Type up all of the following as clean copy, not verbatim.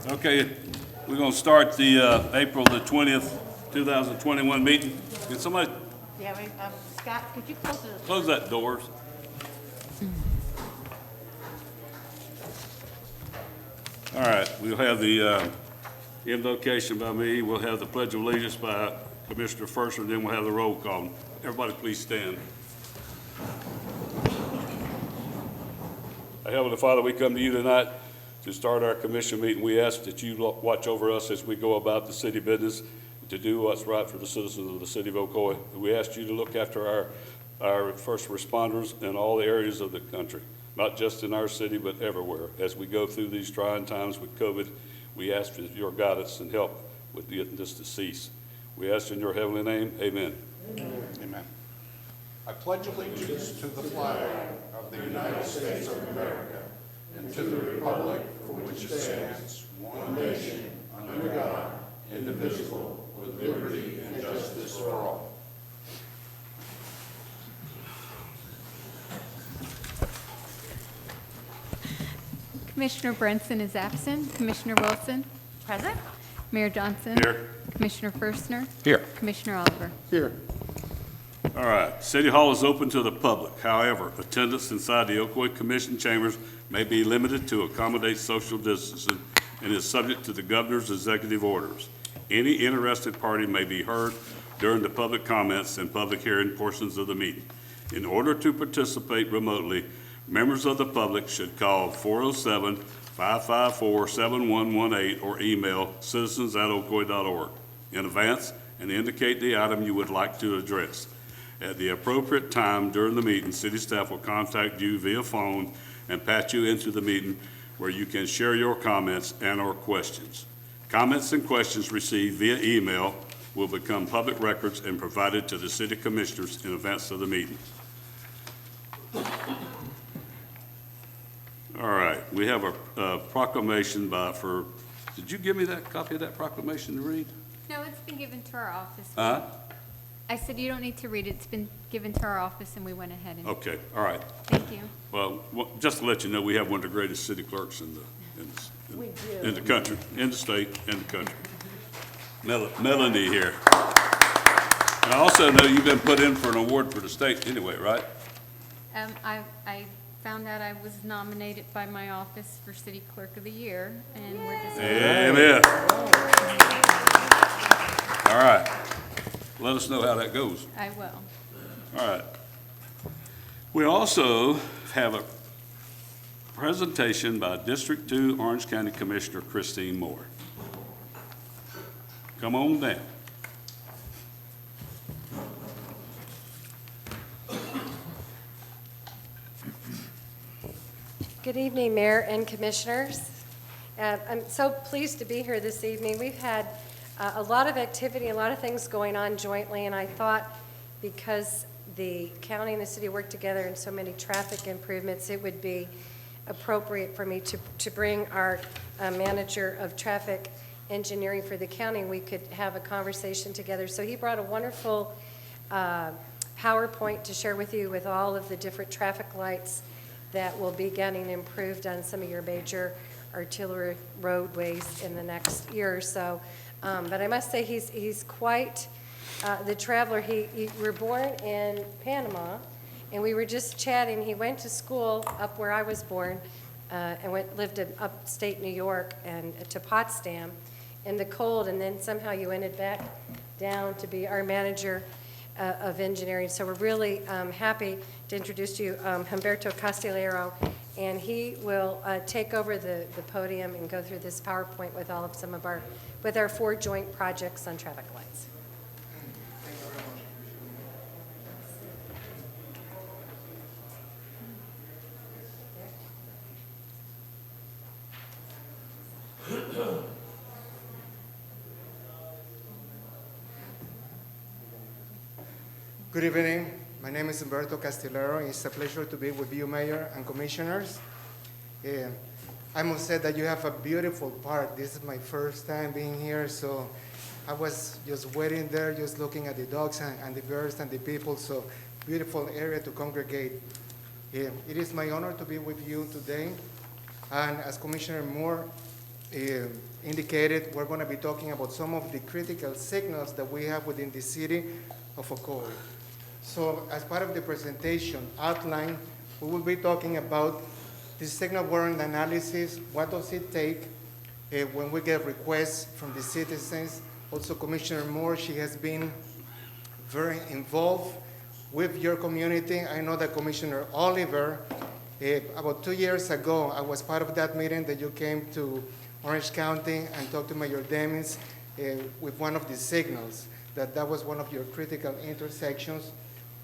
Okay, we're going to start the April the 20th, 2021 meeting. Can somebody Yeah, Scott, could you close the? close that doors? All right, we'll have the invocation by me. We'll have the Pledge of Allegiance by Commissioner First, and then we'll have the roll call. Everybody please stand. Heavenly Father, we come to you tonight to start our commission meeting. We ask that you watch over us as we go about the city business to do what's right for the citizens of the city of Ocoee. We ask you to look after our first responders in all the areas of the country, not just in our city, but everywhere. As we go through these trying times with COVID, we ask for your guidance and help with this to cease. We ask in your heavenly name, amen. Amen. I pledge allegiance to the flag of the United States of America and to the republic for which it stands, one nation, under God, indivisible, with liberty and justice for all. Commissioner Brenson is absent. Commissioner Wilson? Present? Mayor Johnson? Here. Commissioner Firstner? Here. Commissioner Oliver? Here. All right, City Hall is open to the public. However, attendance inside the Ocoee Commission chambers may be limited to accommodate social distancing and is subject to the governor's executive orders. Any interested party may be heard during the public comments and public hearing portions of the meeting. In order to participate remotely, members of the public should call 407-554-7118 or email citizens@ocoee.org in advance and indicate the item you would like to address. At the appropriate time during the meeting, city staff will contact you via phone and patch you into the meeting where you can share your comments and/or questions. Comments and questions received via email will become public records and provided to the city commissioners in advance of the meeting. All right, we have a proclamation did you give me that copy of that proclamation to read? No, it's been given to our office. Huh? I said you don't need to read it. It's been given to our office, and we went ahead and, Okay, all right. thank you. Well, just to let you know, we have one of the greatest city clerks in the country, in the state, in the country. Melanie here. And I also know you've been put in for an award for the state anyway, right? I found out I was nominated by my office for City Clerk of the Year, and we're just. Amen. All right. Let us know how that goes. I will. All right. We also have a presentation by District 2 Orange County Commissioner Christine Moore. Come on down. Good evening, Mayor and Commissioners. I'm so pleased to be here this evening. We've had a lot of activity, a lot of things going on jointly, and I thought because the county and the city work together in so many traffic improvements, it would be appropriate for me to bring our manager of traffic engineering for the county. We could have a conversation together. So he brought a wonderful PowerPoint to share with you with all of the different traffic lights that will be getting improved on some of your major arterial roadways in the next year or so. But I must say he's quite the traveler. We were born in Panama, and we were just chatting. He went to school up where I was born and lived in upstate New York and to Potsdam in the cold, and then somehow you ended back down to be our manager of engineering. So we're really happy to introduce to you Humberto Castillero, and he will take over the podium and go through this PowerPoint with with our 4 joint projects on traffic lights. Good evening. My name is Humberto Castillero. It's a pleasure to be with you, Mayor and Commissioners. I must say that you have a beautiful park. This is my first time being here, so I was just waiting there, just looking at the dogs and the birds and the people, so beautiful area to congregate. It is my honor to be with you today. And as Commissioner Moore indicated, we're going to be talking about some of the critical signals that we have within the city of Ocoee. So as part of the presentation outline, we will be talking about the signal warrant analysis, what does it take when we get requests from the citizens. Also, Commissioner Moore, she has been very involved with your community. I know that Commissioner Oliver, about 2 years ago, I was part of that meeting that you came to Orange County and talked to Mayor Demings with one of the signals, that was one of your critical intersections.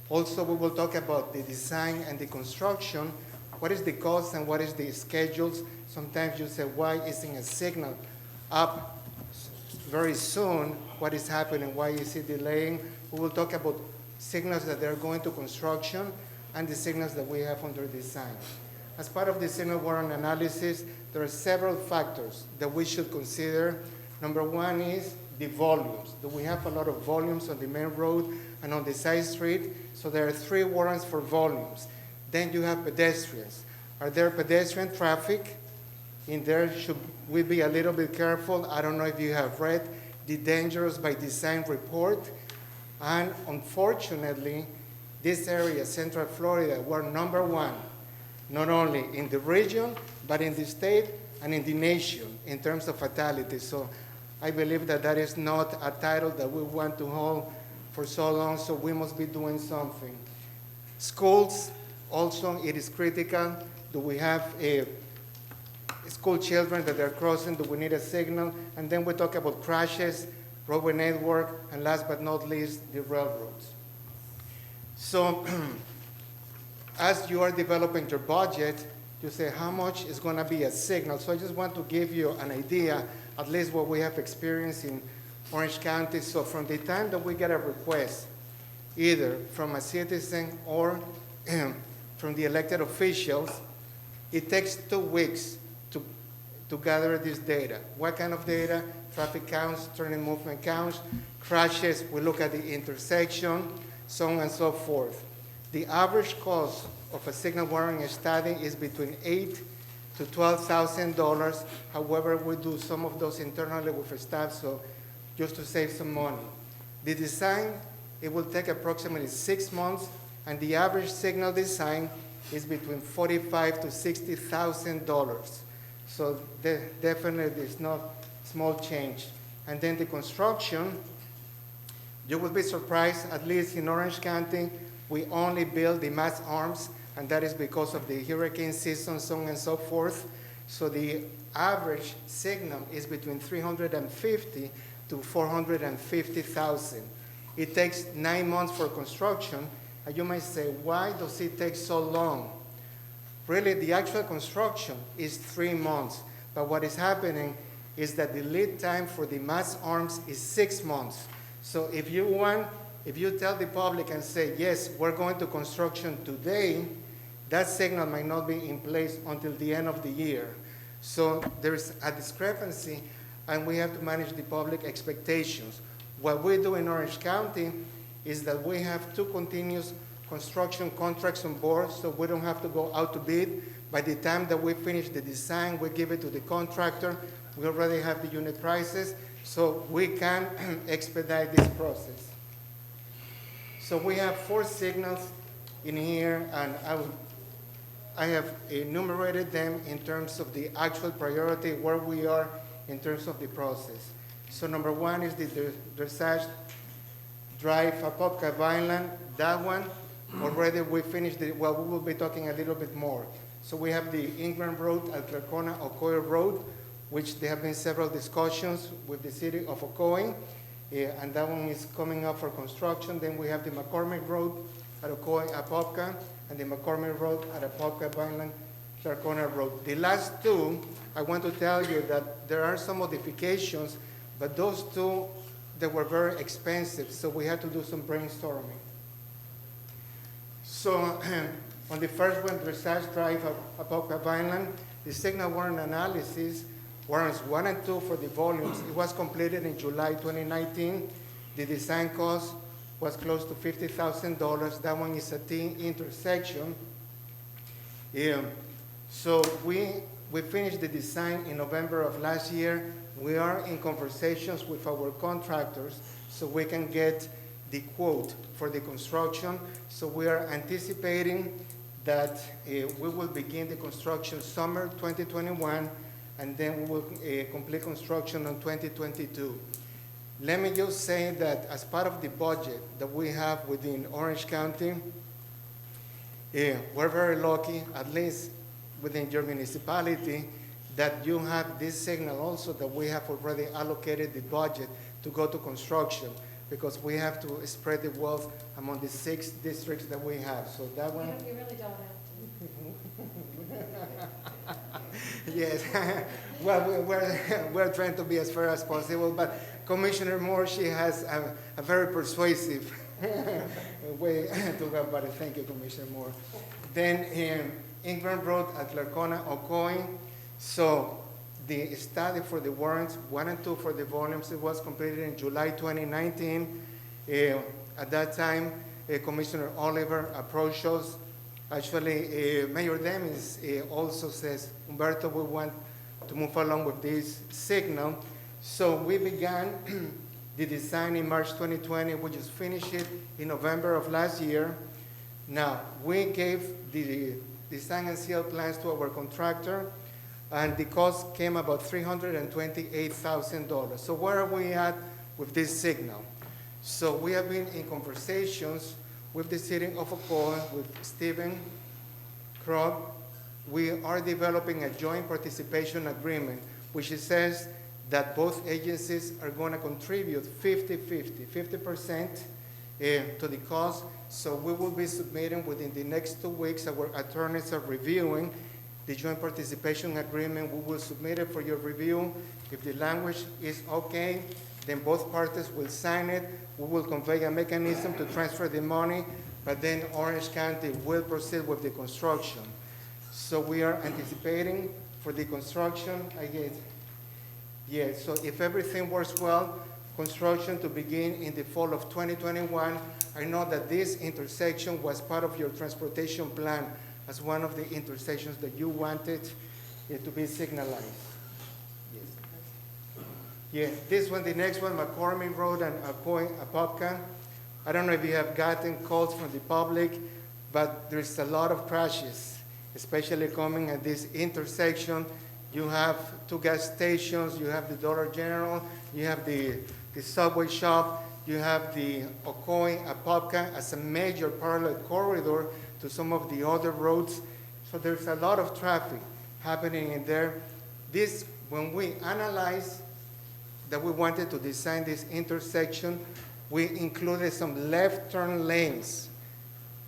Also, we will talk about the design and the construction. What is the cost and what is the schedules? Sometimes you say, why isn't a signal up very soon? What is happening? Why is it delaying? We will talk about signals that they're going to construction and the signals that we have under design. As part of the signal warrant analysis, there are several factors that we should consider. Number one is the volumes. Do we have a lot of volumes on the main road and on the side street? So there are 3 warrants for volumes. Then you have pedestrians. Are there pedestrian traffic? In there, should we be a little bit careful? I don't know if you have read the Dangerous by Design report. And unfortunately, this area, Central Florida, we're number 1, not only in the region, but in the state and in the nation in terms of fatalities. So I believe that that is not a title that we want to hold for so long, so we must be doing something. Schools, also, it is critical. Do we have school children that they're crossing? Do we need a signal? And then we talk about crashes, roadway network, and last but not least, the railroads. So as you are developing your budget, you say how much is going to be a signal. So I just want to give you an idea, at least what we have experienced in Orange County. So from the time that we get a request, either from a citizen or from the elected officials, it takes 2 weeks to gather this data. What kind of data? Traffic counts, turning movement counts, crashes, we look at the intersection, so on and so forth. The average cost of a signal warrant study is between $8,000 to $12,000. However, we do some of those internally with staff, so just to save some money. The design, it will take approximately 6 months, and the average signal design is between $45,000 to $60,000. So definitely it's not small change. And then the construction, you will be surprised, at least in Orange County, we only build the mast arms, and that is because of the hurricane season, so on and so forth. So the average signal is between $350,000 to $450,000. It takes 9 months for construction, and you might say, why does it take so long? Really, the actual construction is 3 months, but what is happening is that the lead time for the mast arms is 6 months. So if you tell the public and say, yes, we're going to construction today, that signal might not be in place until the end of the year. So there's a discrepancy, and we have to manage the public expectations. What we do in Orange County is that we have 2 continuous construction contracts on board, so we don't have to go out to bid. By the time that we finish the design, we give it to the contractor. We already have the unit prices, so we can expedite this process. So we have 4 signals in here, and I have enumerated them in terms of the actual priority, where we are in terms of the process. So number 1 is the Dressage Drive, Apopka Vineland. That one, already we finished we will be talking a little bit more. So we have the Ingram Road, Alclarcona, Ocoee Road, which there have been several discussions with the city of Ocoee, and that one is coming up for construction. Then we have the McCormick Road at Ocoee, Apopka, and the McCormick Road at Apopka, Vineland, Alclarcona Road. The last 2, I want to tell you that there are some modifications, but those 2, they were very expensive, so we had to do some brainstorming. So on the first one, Dressage Drive, Apopka Vineland, the signal warrant analysis, warrants 1 and 2 for the volumes, it was completed in July 2019. The design cost was close to $50,000. That one is a T intersection. So we we finished the design in November of last year. We are in conversations with our contractors so we can get the quote for the construction. So we are anticipating that we will begin the construction summer 2021, and then we will complete construction in 2022. Let me just say that as part of the budget that we have within Orange County, we're very lucky, at least within your municipality, that you have this signal also that we have already allocated the budget to go to construction, because we have to spread the wealth among the 6 districts that we have. So that one. You really don't have Yes, well, we're trying to be as fair as possible, but Commissioner Moore, she has a very persuasive way to go about it. Thank you, Commissioner Moore. Then Ingram Road at Clarcona, Ocoee. So the study for the warrants, 1 and 2 for the volumes, it was completed in July 2019. At that time, Commissioner Oliver approached us. Actually, Mayor Demis also says, Humberto, we want to move along with this signal. So we began the design in March 2020. We just finished it in November of last year. Now, we gave the design and seal plans to our contractor, and the cost came about $328,000. So where are we at with this signal? So we have been in conversations with the city of Ocoee, with Stephen Krog. We are developing a joint participation agreement, which says that both agencies are going to contribute 50% to the cost. So we will be submitting within the next 2 weeks. Our attorneys are reviewing the joint participation agreement. We will submit it for your review. If the language is okay, then both parties will sign it. We will convey a mechanism to transfer the money, but then Orange County will proceed with the construction. So we are anticipating for the construction, so if everything works well, construction to begin in the fall of 2021. I know that this intersection was part of your transportation plan as one of the intersections that you wanted to be signalized. Yes. Yeah, this one, the next one, McCormick Road and Ocoee, Apopka. I don't know if you have gotten calls from the public, but there's a lot of crashes, especially coming at this intersection. You have 2 gas stations, you have the Dollar General, you have the Subway shop, you have the Ocoee, Apopka as a major parallel corridor to some of the other roads. So there's a lot of traffic happening in there. This, when we analyzed that we wanted to design this intersection, we included some left turn lanes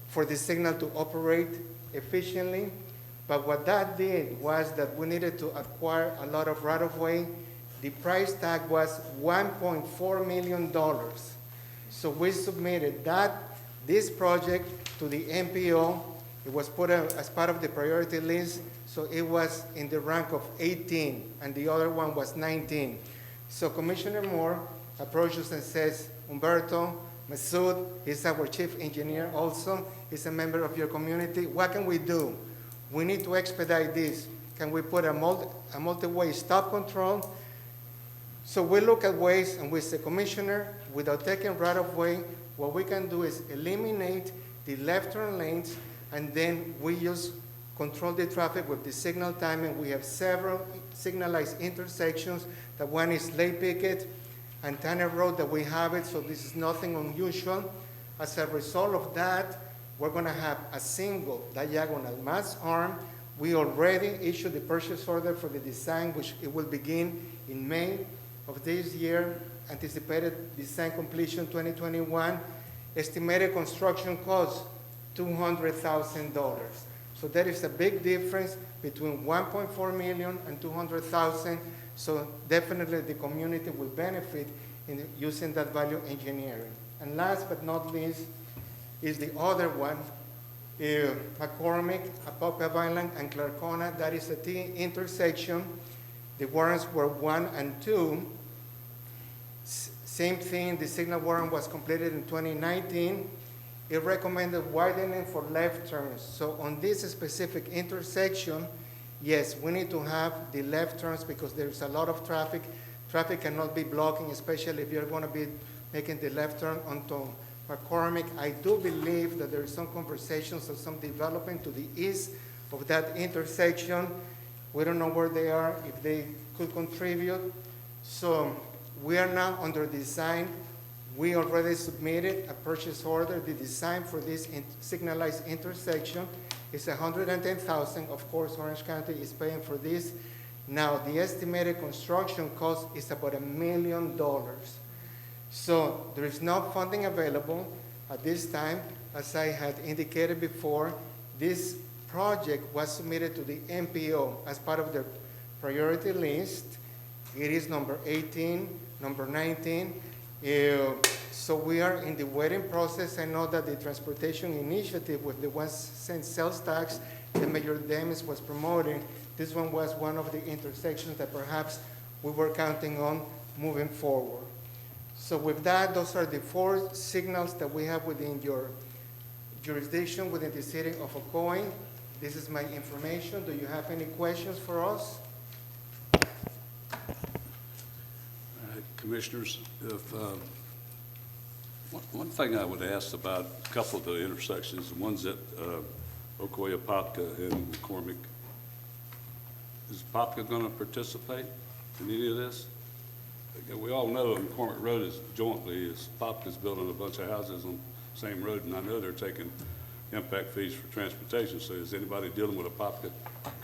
for the signal to operate efficiently. But what that did was that we needed to acquire a lot of right-of-way. The price tag was $1.4 million. So we submitted this project to the MPO. It was put as part of the priority list, so it was in the rank of 18, and the other one was 19. So Commissioner Moore approaches and says, Humberto, Masood, he's our chief engineer also, he's a member of your community. What can we do? We need to expedite this. Can we put a multi-way stop control? So we look at ways, and we say, Commissioner, without taking right-of-way, what we can do is eliminate the left turn lanes, and then we just control the traffic with the signal timing. We have several signalized intersections. The one is Lake Pickett and Tanner Road that we have it, so this is nothing unusual. As a result of that, we're going to have a single diagonal mass arm. We already issued the purchase order for the design, which it will begin in May of this year. Anticipated design completion 2021. Estimated construction cost $200,000. So there is a big difference between 1.4 million and 200,000. So definitely the community will benefit in using that value engineering. And last but not least is the other one, McCormick, Apopka Vineland, and Clarcona. That is a T intersection. The warrants were 1 and 2. Same thing, the signal warrant was completed in 2019. It recommended widening for left turns. So on this specific intersection, yes, we need to have the left turns because there's a lot of traffic. Traffic cannot be blocking, especially if you're going to be making the left turn onto McCormick. I do believe that there is some conversations or some development to the east of that intersection. We don't know where they are, if they could contribute. So we are now under design. We already submitted a purchase order. The design for this signalized intersection is $110,000. Of course, Orange County is paying for this. Now, the estimated construction cost is about $1 million. So there is no funding available at this time. As I had indicated before, this project was submitted to the MPO as part of their priority list. It is number 18, number 19. So we are in the waiting process. I know that the transportation initiative with the 1 cent sales tax that Mayor Demis was promoting, this one was one of the intersections that perhaps we were counting on moving forward. So with that, those are the 4 signals that we have within your jurisdiction within the city of Ocoee. This is my information. Do you have any questions for us? All right, Commissioners, if, one thing I would ask about a couple of the intersections, the ones at Ocoee, Apopka, and McCormick, is Apopka going to participate in any of this? We all know McCormick Road is jointly, Apopka's building a bunch of houses on the same road, and I know they're taking impact fees for transportation. So is anybody dealing with Apopka?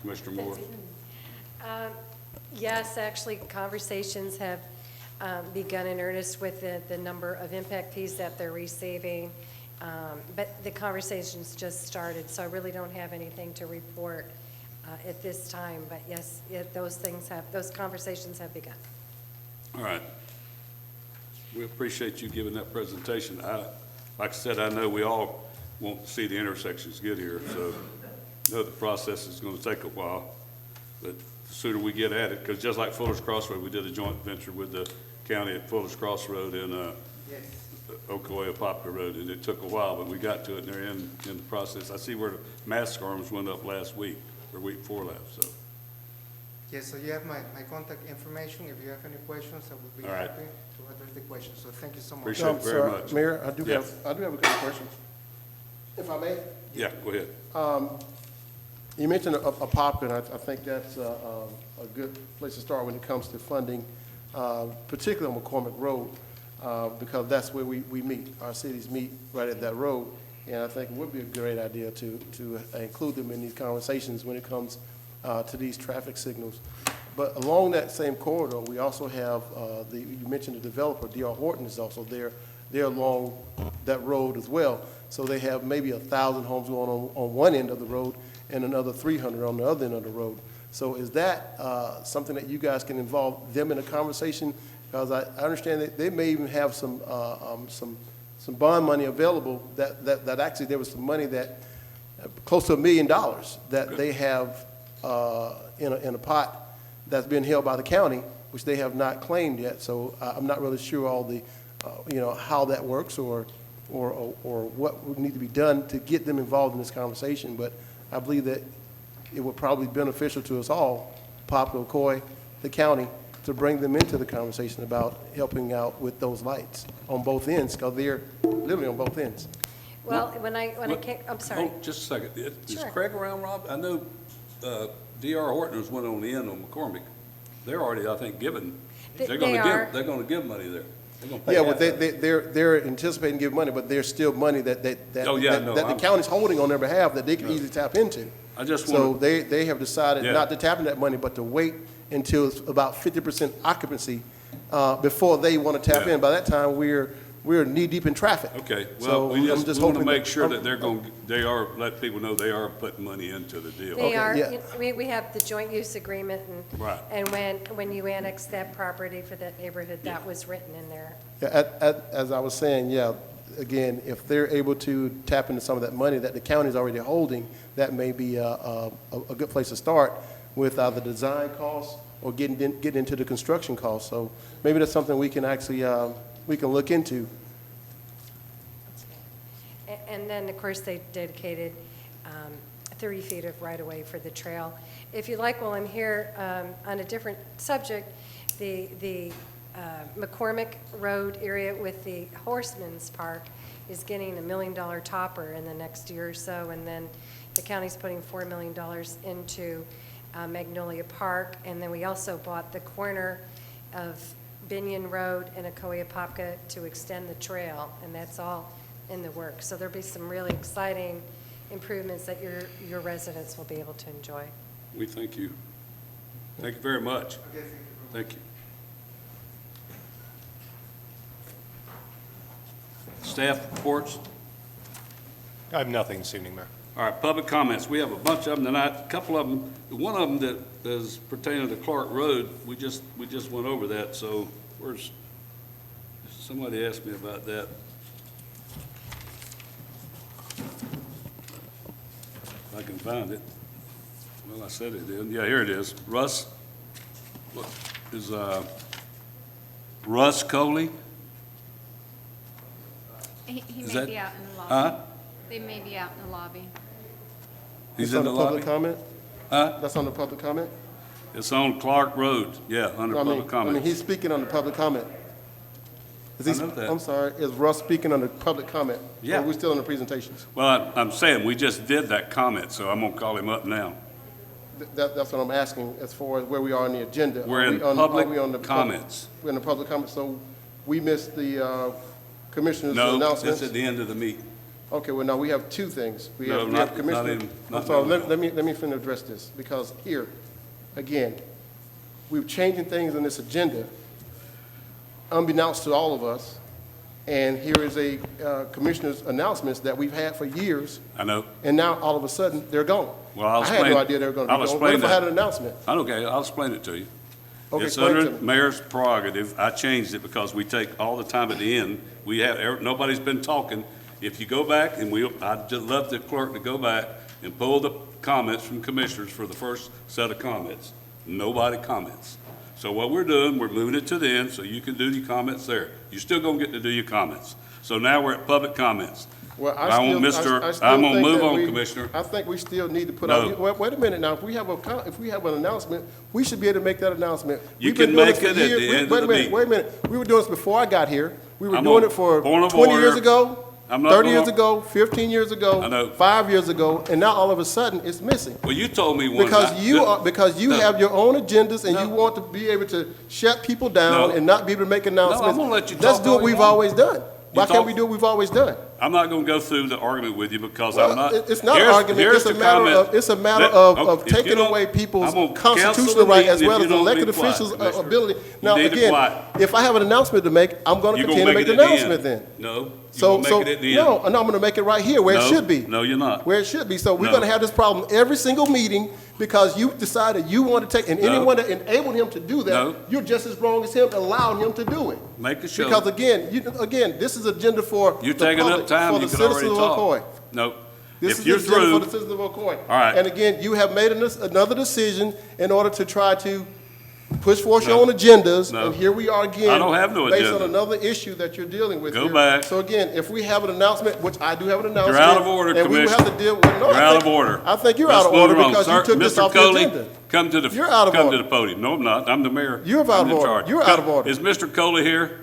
Commissioner Moore? Yes, actually, conversations have begun in earnest with the number of impact fees that they're receiving. But the conversations just started, so I really don't have anything to report at this time. But yes, those conversations have begun. All right. We appreciate you giving that presentation. Like I said, I know we all want to see the intersections get here, so I know the process is going to take a while, but the sooner we get at it, because just like Fuller's Crossroad, we did a joint venture with the county at Fuller's Crossroad and Ocoee, Apopka Road, and it took a while, but we got to it, and they're in the process. I see where the mask arms went up last week, or week before last, so. Yes, so you have my contact information. If you have any questions, I would be All right. happy to address the questions. So thank you so much. Appreciate it very much. Mayor, I do Yeah. have a couple questions. If I may? Yeah, go ahead. You mentioned Apopka, and I think that's a good place to start when it comes to funding, particularly on McCormick Road, because that's where we meet. Our cities meet right at that road, and I think it would be a great idea to include them in these conversations when it comes to these traffic signals. But along that same corridor, we also have, you mentioned the developer, D.R. Horton is also there. They're along that road as well. So they have maybe 1,000 homes going on one end of the road and another 300 on the other end of the road. So is that something that you guys can involve them in a conversation? Because I understand that they may even have some bond money available that actually there was some money that, close to $1 million that they have in a pot that's been held by the county, which they have not claimed yet. So I'm not really sure all the, how that works or what would need to be done to get them involved in this conversation. But I believe that it would probably be beneficial to us all, Apopka, Ocoee, the county, to bring them into the conversation about helping out with those lights on both ends, because they're literally on both ends. Well, when I came, I'm sorry. Oh, just a second. Is Sure. Craig around, Rob? I know D.R. Horton was one on the end on McCormick. They're already, I think, given. They're going to give money there. They're going to pay Yeah, half well, of it. they're anticipating giving money, but there's still money that Oh, yeah, no, the county's holding on their behalf that they can easily tap into. I just So want they have decided Yeah. not to tap into that money, but to wait until it's about 50% occupancy before they want to tap Yeah. in. By that time, we're knee-deep in traffic. Okay, So well, we I'm just want to hoping make that- sure that they are, let people know they are putting money into the deal. They are, yeah. we have the joint use agreement, Right. and when you annex that property for that neighborhood, that was written in there. Yeah, as I was saying, yeah, again, if they're able to tap into some of that money that the county's already holding, that may be a good place to start with either design costs or getting into the construction costs. So maybe that's something we can actually, we can look into. And then, of course, they dedicated 30 feet of right-of-way for the trail. If you like, while I'm here, on a different subject, the McCormick Road area with the Horseman's Park is getting $1 million topper in the next year or so, and then the county's putting $4 million into Magnolia Park, and then we also bought the corner of Binion Road and Ocoee to extend the trail, and that's all in the works. So there'll be some really exciting improvements that your residents will be able to enjoy. We thank you. Thank you very much. Thank you. Staff reports? I have nothing this evening, Mayor. All right, public comments. We have a bunch of them tonight. A couple of them, one of them that is pertaining to Clark Road, we just went over that, so somebody asked me about that. If I can find it. Well, I said it did. Yeah, here it is. Russ, what is, Russ Coley? He Is may that- be out in the lobby. Huh? They may be out in the lobby. He's It's in on the lobby? public comment? Huh? That's on the public comment? It's on Clark Road, yeah, under I mean, public comments. he's speaking on the public comment. Is he I know that. I'm sorry, is Russ speaking on the public comment? Yeah. Or are we still in the presentations? Well, I'm saying, we just did that comment, so I'm gonna call him up now. That's what I'm asking, as far as where we are on the agenda. We're Are in we on- public are we on the comments. We're in the public comments, so we missed the commissioner's No, announcements? it's at the end of the meeting. Okay, well, now we have two things. We No, have not Commissioner. in- not I'm sorry, in- let me finish address this, because here, again, we're changing things on this agenda, unbeknownst to all of us, and here is a commissioner's announcements that we've had for years, I know. and now, all of a sudden, they're gone. Well, I'll I had explain- no idea they were going to I'll be gone. explain What if I that. had an announcement? Okay, I'll explain it to you. Okay, It's explain it under to me. mayor's prerogative. I changed it because we take all the time at the end. We have, nobody's been talking. If you go back, and I'd just love the clerk to go back and pull the comments from commissioners for the first set of comments. Nobody comments. So what we're doing, we're moving it to the end so you can do your comments there. You're still gonna get to do your comments. So now we're at public comments. Well, I want I'm gonna move on, Commissioner. I think we still need to put No. out, wait a minute now, if we have an announcement, we should be able to make that announcement. You We've been can doing make this for it at the years. end of Wait a the minute, meeting. wait a minute, we were doing this before I got here. We were I'm doing on it for point of 20 years order. ago, I'm not 30 years gonna- ago, 15 years ago. I know. 5 years ago, and now all of a sudden, it's missing. Well, you told me one. Because you No. have your own agendas, and No. you want to be able to shut people down No. and not be able to make announcements. I'm gonna let you Let's talk do all what you we've want. always done. Why You can't talk- we do what we've always done? I'm not gonna go through the argument with you because Well, I'm not. it's not an Here's- argument, here's it's a the matter comment. of, it's a matter Let- of okay, if you taking don't- away people's I'm gonna cancel constitutional the right meeting as if well you as don't elected be quiet, officials' Commissioner. ability. You Now, need to again, quiet. if I have an announcement to make, I'm gonna You're continue to make the it at the announcement end. then. No, you're So, gonna so, make it at the end. no, I'm gonna make it right here where it No, should be. No, you're not. Where it should be. So we're No. gonna have this problem every single meeting because you decided you want to take, and No. anyone that enabled him to do that, No. you're just as wrong as him allowing him to do it. Make a show. Because again, this is agenda for You're the taking up public, time, for you the could already citizens of Ocoee. talk. No. This If is you're the agenda through, for the citizens of Ocoee. All right. And again, you have made another decision in order to try to push forth your No. own agendas. No. And here we are again. I don't have no Based agenda. on another issue that you're dealing with Go here. back. So again, if we have an announcement, which I do have an announcement. out of order, And we will have to Commissioner. deal with, no, you're I out think- of order. I think you're Let's out of order move on. because you Sir, took this Mr. off the Coley, agenda. Come to the, You're out of come order. to the podium. No, I'm not. I'm the mayor. You're out I'm of in order. charge. You're out of order. Is Mr. Coley here?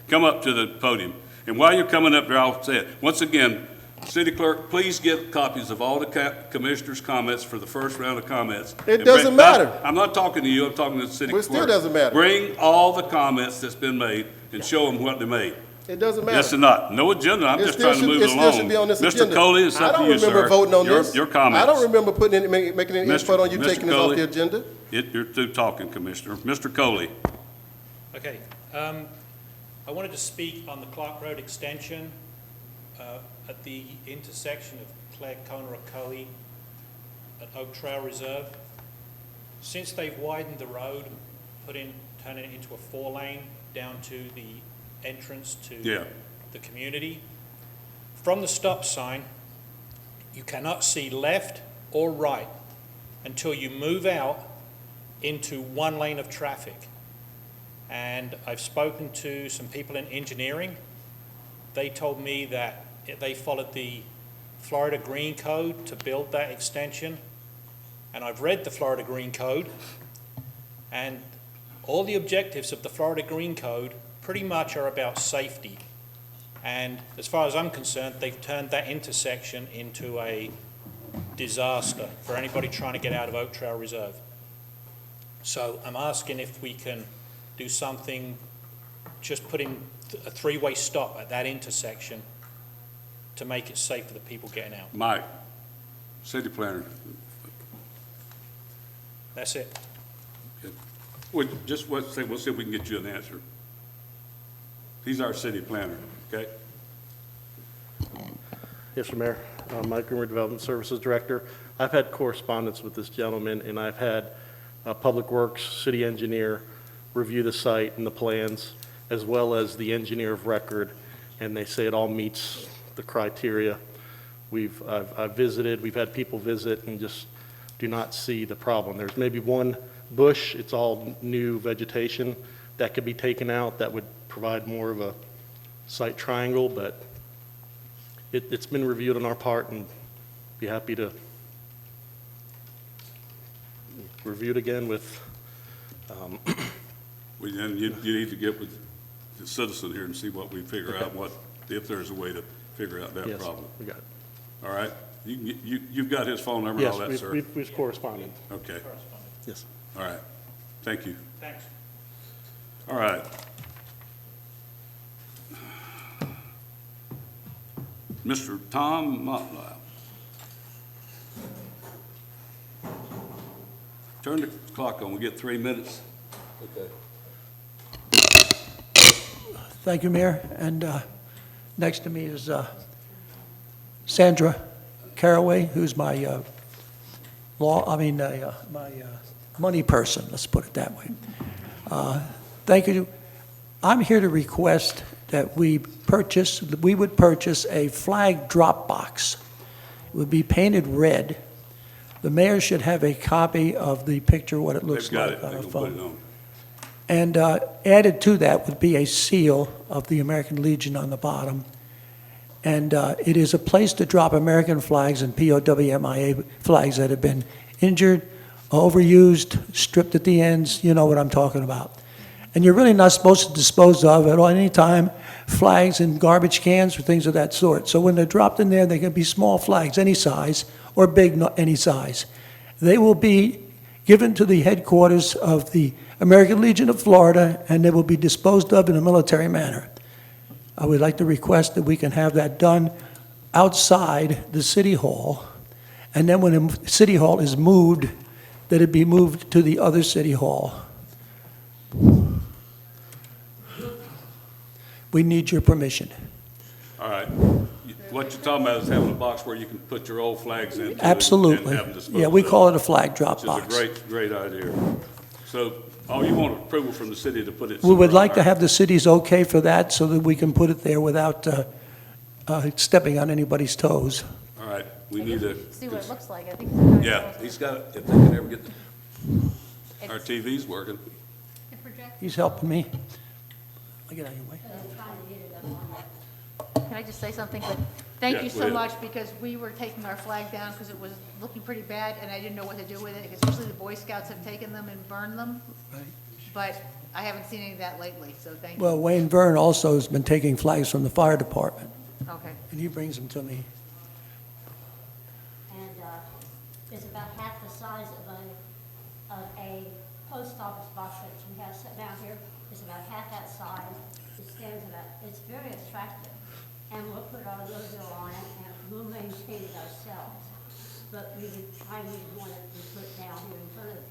Come up to the podium. And while you're coming up there, I'll say it. Once again, City Clerk, please get copies of all the commissioners' comments for the first round of comments. It And doesn't matter. I'm not talking to you, I'm talking to the city Well, clerk. it still doesn't matter. Bring all the comments that's been made and show them what they made. It doesn't matter. Yes or not? No agenda, I'm It just still trying to should- move it it still along. should be on this Mr. agenda. Coley, it's I up to don't you, sir. remember voting on Your- this. Your comments. I don't remember making any Mr. input on you Mr. taking this off Coley. the agenda. You're through talking, Commissioner. Mr. Coley. Okay, I wanted to speak on the Clark Road extension at the intersection of Clare Corner Ocoee at Oak Trail Reserve. Since they've widened the road, turning it into a 4-lane down to the entrance to Yeah. the community, from the stop sign, you cannot see left or right until you move out into 1 lane of traffic. And I've spoken to some people in engineering. They told me that they followed the Florida Green Code to build that extension. And I've read the Florida Green Code, and all the objectives of the Florida Green Code pretty much are about safety. And as far as I'm concerned, they've turned that intersection into a disaster for anybody trying to get out of Oak Trail Reserve. So I'm asking if we can do something, just put in a three-way stop at that intersection to make it safe for the people getting out. Mike, city planner. That's it. We'll see if we can get you an answer. He's our city planner, okay? Yes, sir, Mayor. Mike Greenwood, Development Services Director. I've had correspondence with this gentleman, and I've had Public Works City Engineer review the site and the plans, as well as the engineer of record, and they say it all meets the criteria. I've visited, we've had people visit and just do not see the problem. There's maybe one bush, it's all new vegetation that could be taken out that would provide more of a site triangle, but it's been reviewed on our part, and be happy to review it again with, Well, then you need to get with the citizen here and see what we figure out, if there's a way to figure out that yes, problem. we got it. All right? You've got his phone number and all that, Yes, sir? we've corresponded. Okay, Yes. all right. Thank you. Thanks. All right. Mr. Tom Motlow. Turn the clock on, we get 3 minutes. Okay. Thank you, Mayor. And next to me is Sandra Caraway, who's my money person, let's put it that way. Thank you. I'm here to request that we would purchase a flag drop box. It would be painted red. The mayor should have a copy of the picture, what it looks They've got like it, on they a can put it phone. on. And added to that would be a seal of the American Legion on the bottom. And it is a place to drop American flags and POWMIA flags that have been injured, overused, stripped at the ends. You know what I'm talking about. And you're really not supposed to dispose of at any time flags in garbage cans or things of that sort. So when they're dropped in there, they can be small flags, any size, or big, any size. They will be given to the headquarters of the American Legion of Florida, and they will be disposed of in a military manner. I would like to request that we can have that done outside the city hall, and then when the city hall is moved, that it be moved to the other city hall. We need your permission. All right. What you're talking about is having a box where you can put your old flags in. Absolutely. And have them disposed Yeah, we of, call it a flag drop box. which is a great idea. So, you want approval from the city to put it We would somewhere, like to all right? have the city's okay for that so that we can put it there without stepping on anybody's toes. All right, we need a, See what it looks like, I think. yeah, he's got, if they can ever get our TVs working. He's helping me. I'll get out of your way. Can I just say something? But thank Yeah, you go so ahead. much, because we were taking our flag down because it was looking pretty bad, and I didn't know what to do with it, because usually the Boy Scouts have taken them and burned them. Right. But I haven't seen any of that lately, so thank you. Well, Wayne Verne also has been taking flags from the fire department, Okay. and he brings them to me. And it's about half the size of a post office box that we have set down here. It's about half that size. It stands about, it's very attractive. And we'll put our logo on it, and we'll maintain it ourselves. But we would want it to be put down here in front of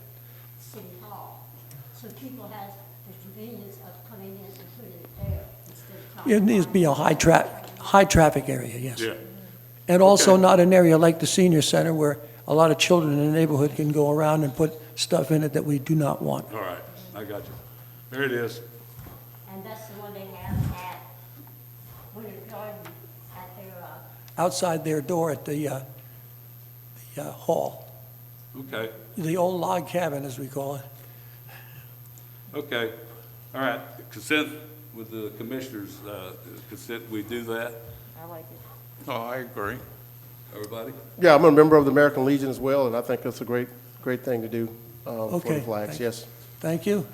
City Hall. So people have the convenience of coming in and putting it there instead of trying to. It needs to be a high traffic area, yes. Yeah, And also Okay. not an area like the senior center where a lot of children in the neighborhood can go around and put stuff in it that we do not want. all right, I got you. There it is. And that's the one they have at Winter Garden at their, Outside their door at the hall, Okay, the old log cabin, as we call it. okay. All right, consent with the commissioners, consent, we do that? I like it. Oh, I agree. Everybody? Yeah, I'm a member of the American Legion as well, and I think that's a great thing to do for Okay, the flags, thank- yes. Thank you.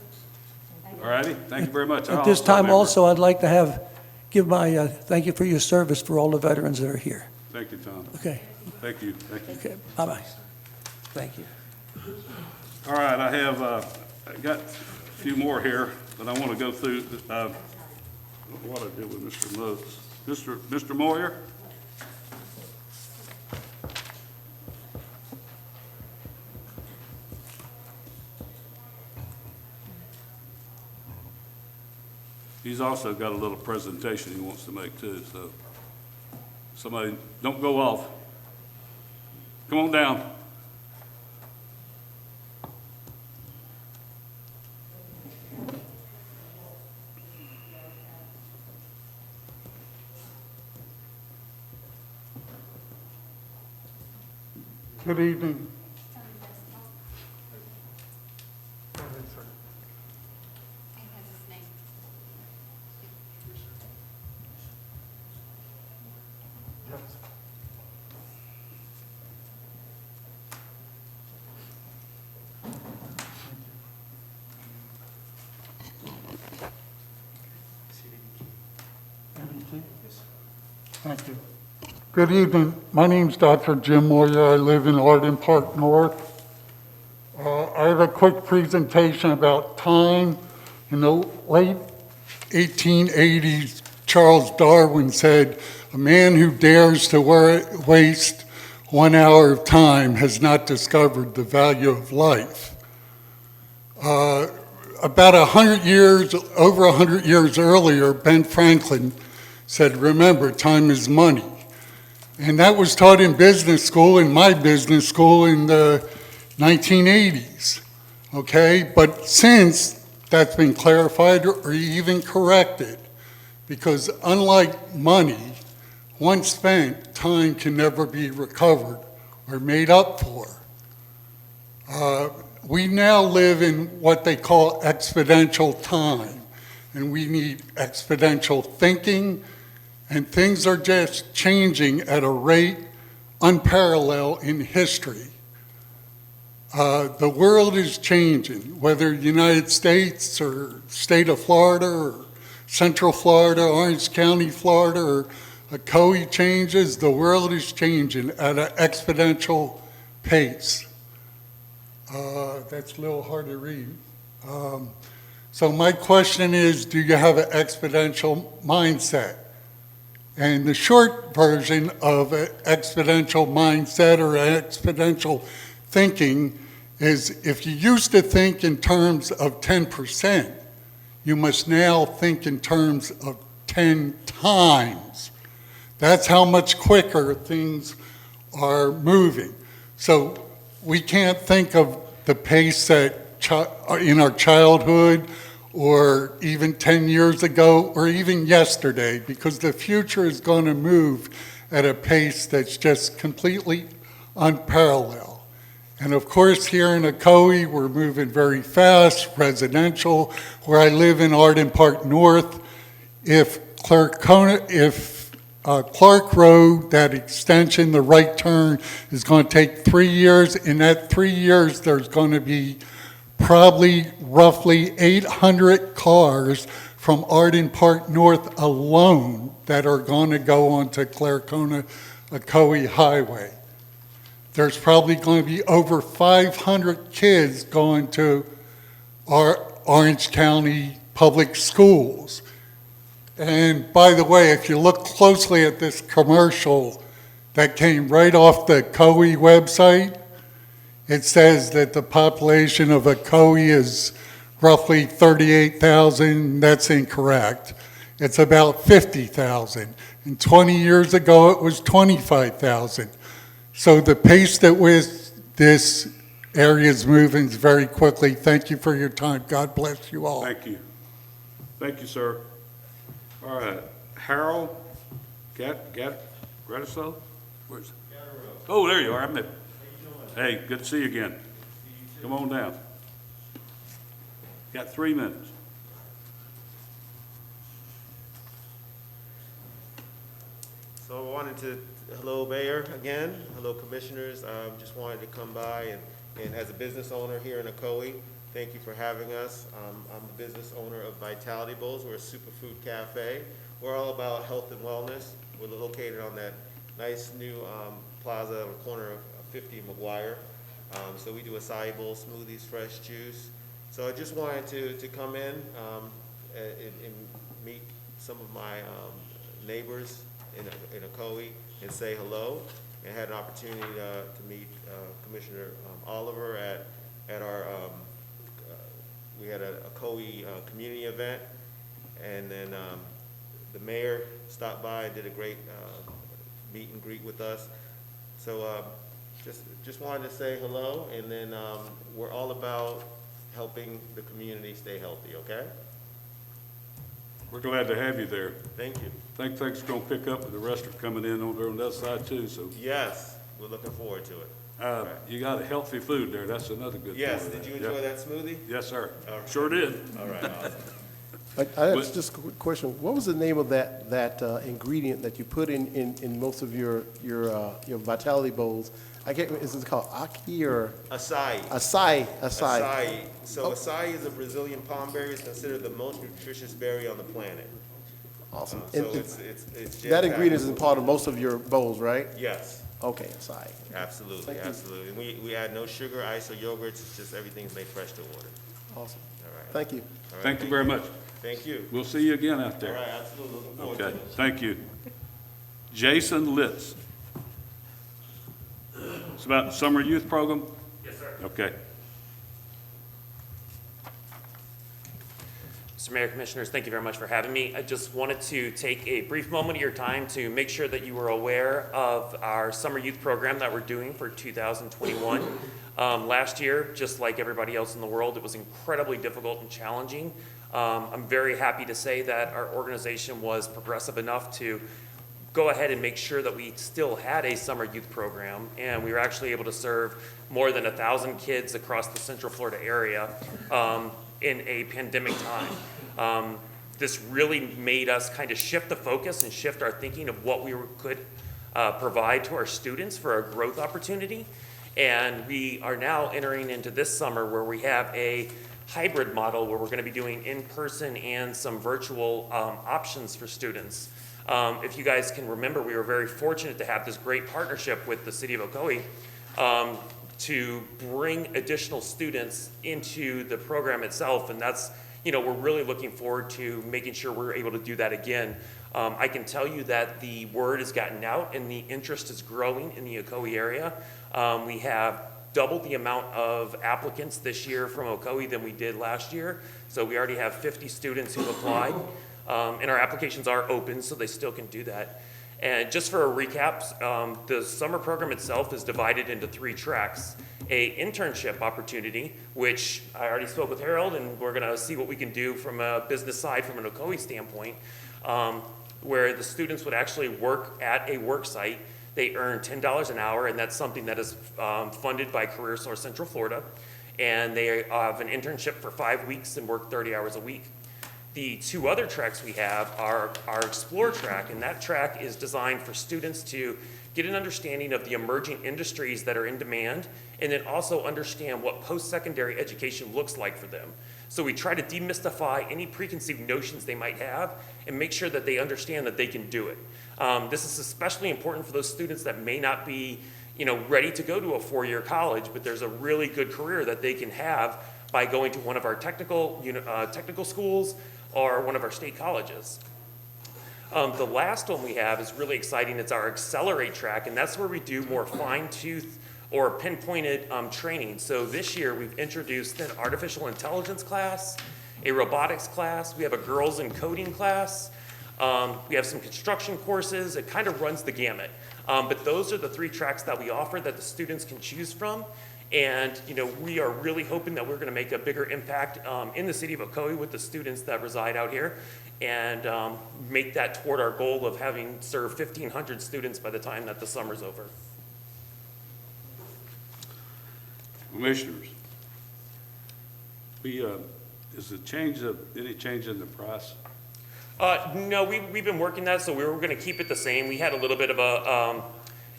All righty, thank you very much. At I'm this a time member. also, I'd like to give my thank you for your service for all the veterans that are here. Thank you, Tom. Okay, Thank you, thank you. okay, bye-bye. Thank you. All right, I have, I got a few more here that I want to go through. What I did with Mr. Moses. Mr. Moyer? He's also got a little presentation he wants to make too, so somebody, don't go off. Come on down. Good evening. Thank you. Good evening. My name's Dr. Jim Moyer. I live in Arden Park North. I have a quick presentation about time. In the late 1880s, Charles Darwin said, "A man who dares to waste 1 hour of time has not discovered the value of life." About 100 years, over 100 years earlier, Ben Franklin said, "Remember, time is money." And that was taught in business school, in my business school in the 1980s, okay? But since that's been clarified or even corrected, because unlike money, once spent, time can never be recovered or made up for. We now live in what they call exponential time, and we need exponential thinking, and things are just changing at a rate unparalleled in history. The world is changing, whether United States or state of Florida or Central Florida, Orange County, Florida, or Ocoee changes, the world is changing at an exponential pace. That's a little hard to read. So my question is, do you have an exponential mindset? And the short version of an exponential mindset or exponential thinking is, if you used to think in terms of 10%, you must now think in terms of 10 times. That's how much quicker things are moving. So we can't think of the pace that in our childhood or even 10 years ago, or even yesterday, because the future is going to move at a pace that's just completely unparalleled. And of course, here in Ocoee, we're moving very fast, residential. Where I live in Arden Park North, if Clark Road, that extension, the right turn, is going to take 3 years. In that 3 years, there's going to be probably roughly 800 cars from Arden Park North alone that are going to go onto Clarkona-Ocoee Highway. There's probably going to be over 500 kids going to our Orange County public schools. And by the way, if you look closely at this commercial that came right off the Ocoee website, it says that the population of Ocoee is roughly 38,000. That's incorrect. It's about 50,000. And 20 years ago, it was 25,000. So the pace that this area is moving is very quickly. Thank you for your time. God bless you all. Thank you. Thank you, sir. All right, Harold Gratiso? Where's? Oh, there you are. I'm there. Hey, good to see you again. Come on down. Got 3 minutes. So hello Mayor again, hello Commissioners. Just wanted to come by and as a business owner here in Ocoee, thank you for having us. I'm the business owner of Vitality Bowls. We're a superfood cafe. We're all about health and wellness. We're located on that nice new plaza on the corner of 50 and McGuire. So we do acai bowl, smoothies, fresh juice. So I just wanted to come in and meet some of my neighbors in Ocoee and say hello, and had an opportunity to meet Commissioner Oliver at our, we had a Ocoee community event, and then the mayor stopped by and did a great meet and greet with us. So just wanted to say hello, and then we're all about helping the community stay healthy, okay? We're glad to have you there. Thank you. Think things are gonna pick up with the restaurant coming in over on the other side too, so. Yes, we're looking forward to it. You got a healthy food there, that's another good thing. Yes, did you enjoy that smoothie? Yes, sir. All right. Sure did. All right, awesome. I have just a quick question. What was the name of that ingredient that you put in most of your Vitality Bowls? I can't, is it called Aki or? Acai. Acai. Acai. So acai is a Brazilian palm berry. It's considered the most nutritious berry on the planet. Awesome. So And it's that jam-packed. ingredient is a part of most of your bowls, right? Yes, Okay, acai. absolutely, Thank you. absolutely. And we add no sugar, ice, or yogurts. It's just everything's made fresh to order. Awesome. All right. Thank you. All right, Thank you very much. Thank you. We'll see you again out All there. right, absolutely. Looking forward to Okay, it. thank you. Jason Litz. It's about the summer youth program? Yes, sir. Okay. Mr. Mayor, Commissioners, thank you very much for having me. I just wanted to take a brief moment of your time to make sure that you were aware of our summer youth program that we're doing for 2021. Last year, just like everybody else in the world, it was incredibly difficult and challenging. I'm very happy to say that our organization was progressive enough to go ahead and make sure that we still had a summer youth program, and we were actually able to serve more than 1,000 kids across the Central Florida area in a pandemic time. This really made us kind of shift the focus and shift our thinking of what we could provide to our students for a growth opportunity. And we are now entering into this summer where we have a hybrid model where we're going to be doing in-person and some virtual options for students. If you guys can remember, we were very fortunate to have this great partnership with the City of Ocoee to bring additional students into the program itself, and that's, you know, we're really looking forward to making sure we're able to do that again. I can tell you that the word has gotten out and the interest is growing in the Ocoee area. We have doubled the amount of applicants this year from Ocoee than we did last year, so we already have 50 students who've applied. And our applications are open, so they still can do that. And just for a recap, the summer program itself is divided into 3 tracks. A internship opportunity, which I already spoke with Harold, and we're gonna see what we can do from a business side, from an Ocoee standpoint, where the students would actually work at a work site. They earn $10 an hour, and that's something that is funded by Career Source Central Florida. And they have an internship for 5 weeks and work 30 hours a week. The 2 other tracks we have are our Explore track, and that track is designed for students to get an understanding of the emerging industries that are in demand, and then also understand what post-secondary education looks like for them. So we try to demystify any preconceived notions they might have and make sure that they understand that they can do it. This is especially important for those students that may not be, you know, ready to go to a 4-year college, but there's a really good career that they can have by going to one of our technical schools or one of our state colleges. The last one we have is really exciting. It's our Accelerate track, and that's where we do more fine-tooth or pinpointed training. So this year we've introduced an artificial intelligence class, a robotics class, we have a girls in coding class, we have some construction courses. It kind of runs the gamut. But those are the 3 tracks that we offer that the students can choose from. And, you know, we are really hoping that we're going to make a bigger impact in the city of Ocoee with the students that reside out here, and make that toward our goal of having served 1,500 students by the time that the summer's over. Commissioners, is the change any change in the price? No, we've been working that, so we were gonna keep it the same. We had a little bit of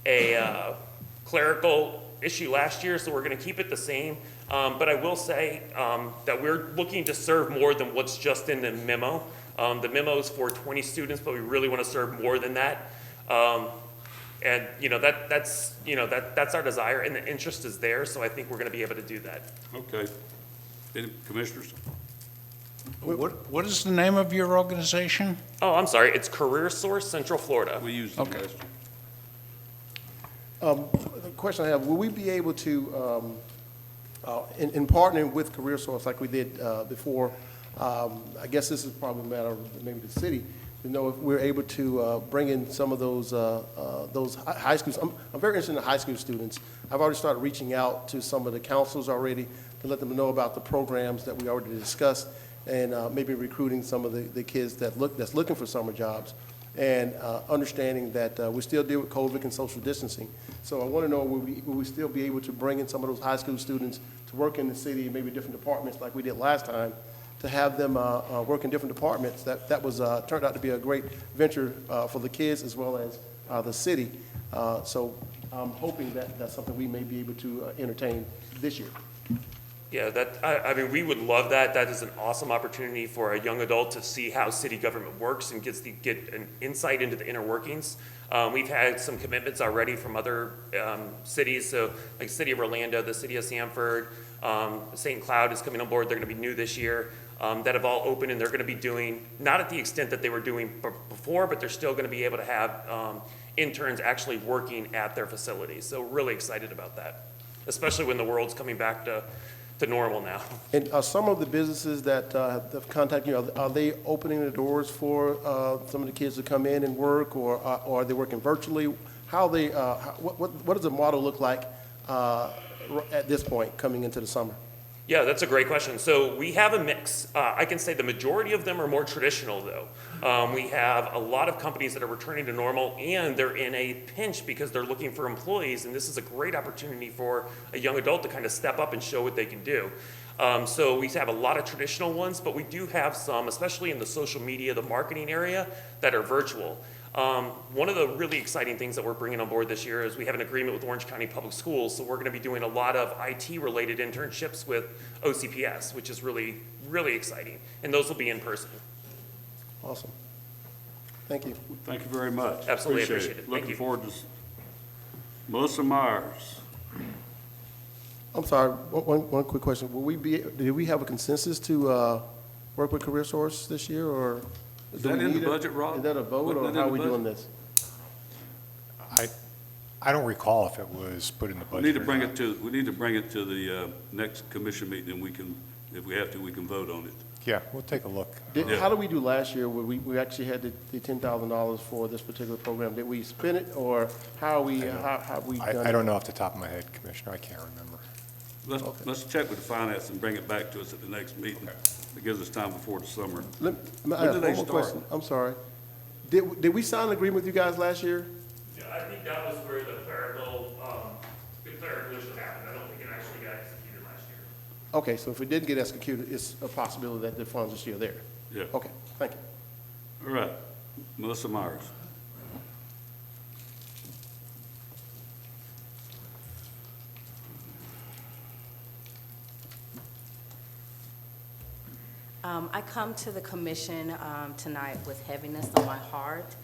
a clerical issue last year, so we're gonna keep it the same. But I will say, that we're looking to serve more than what's just in the memo. The memo is for 20 students, but we really wanna serve more than that. And, that's our desire, and the interest is there, so I think we're gonna be able to do that. Okay. Any commissioners? What is the name of your organization? Oh, I'm sorry, it's Career Source Central Florida. We used them last year. The question I have, will we be able to, in partnering with Career Source like we did before, I guess this is probably a matter of maybe the city, to know if we're able to bring in some of those high schools. I'm very interested in the high school students. I've already started reaching out to some of the councils already to let them know about the programs that we already discussed, and maybe recruiting some of the kids that's looking for summer jobs, and understanding that we still deal with COVID and social distancing. So I want to know, will we still be able to bring in some of those high school students to work in the city, maybe different departments like we did last time, to have them work in different departments? That was turned out to be a great venture for the kids as well as the city. So I'm hoping that that's something we may be able to entertain this year. Yeah, I mean, we would love that. That is an awesome opportunity for a young adult to see how city government works and get an insight into the inner workings. We've had some commitments already from other cities, so like the city of Orlando, the city of Sanford, St. Cloud is coming on board. They're going to be new this year, that have all opened, and they're going to be doing, not at the extent that they were doing before, but they're still going to be able to have interns actually working at their facilities. So really excited about that, especially when the world's coming back to normal now. And some of the businesses that have contacted you, are they opening the doors for some of the kids to come in and work, or are they working virtually? How they, what does the model look like at this point coming into the summer? Yeah, that's a great question. So we have a mix. I can say the majority of them are more traditional, though. We have a lot of companies that are returning to normal, and they're in a pinch because they're looking for employees, and this is a great opportunity for a young adult to kind of step up and show what they can do. So we have a lot of traditional ones, but we do have some, especially in the social media, the marketing area, that are virtual. One of the really exciting things that we're bringing on board this year is we have an agreement with Orange County Public Schools, so we're going to be doing a lot of IT-related internships with OCPS, which is really, really exciting, and those will be in person. Awesome. Thank you. Thank you very much. Absolutely appreciate it. Thank Looking you. forward to Melissa Myers. I'm sorry, one quick question. Do we have a consensus to work with Career Source this year, or? Is do that we in the need it? budget, Rob? Is that a vote, Wasn't or that in how are the we doing budget? this? I don't recall if it was put in the We budget need to or bring not. it to, we need to bring it to the next commission meeting, and we can, if we have to, we can vote on it. Yeah, we'll take a look. Yeah. How did we do last year, where we actually had the $10,000 for this particular program? Did we spend it, or how are we, how have we done it? I don't know off the top of my head, Commissioner, I can't remember. Let's check with the finance and bring it back to us at the next meeting. It gives us time before the summer. Let me When ask do they one more start? question. I'm sorry. Did we sign an agreement with you guys last year? Yeah, I think that was where the clerical issue happened. I don't think it actually got executed last year. Okay, so if it didn't get executed, it's a possibility that the funds are still there? Yeah. Okay, thank you. All right. Melissa Myers. I come to the commission tonight with heaviness on my heart.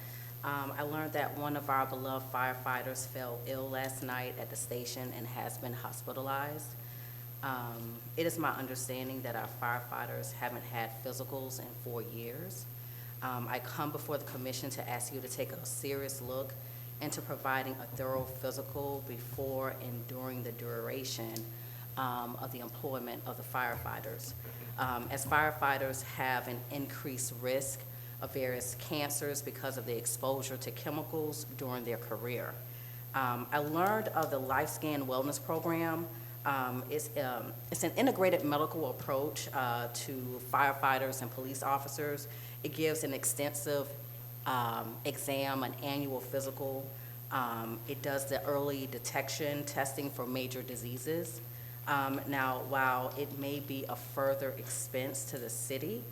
I learned that one of our beloved firefighters fell ill last night at the station and has been hospitalized. It is my understanding that our firefighters haven't had physicals in 4 years. I come before the commission to ask you to take a serious look into providing a thorough physical before and during the duration of the employment of the firefighters. As firefighters have an increased risk of various cancers because of the exposure to chemicals during their career. I learned of the LifeScan Wellness Program. It's an integrated medical approach to firefighters and police officers. It gives an extensive exam, an annual physical. It does the early detection testing for major diseases. Now, while it may be a further expense to the city,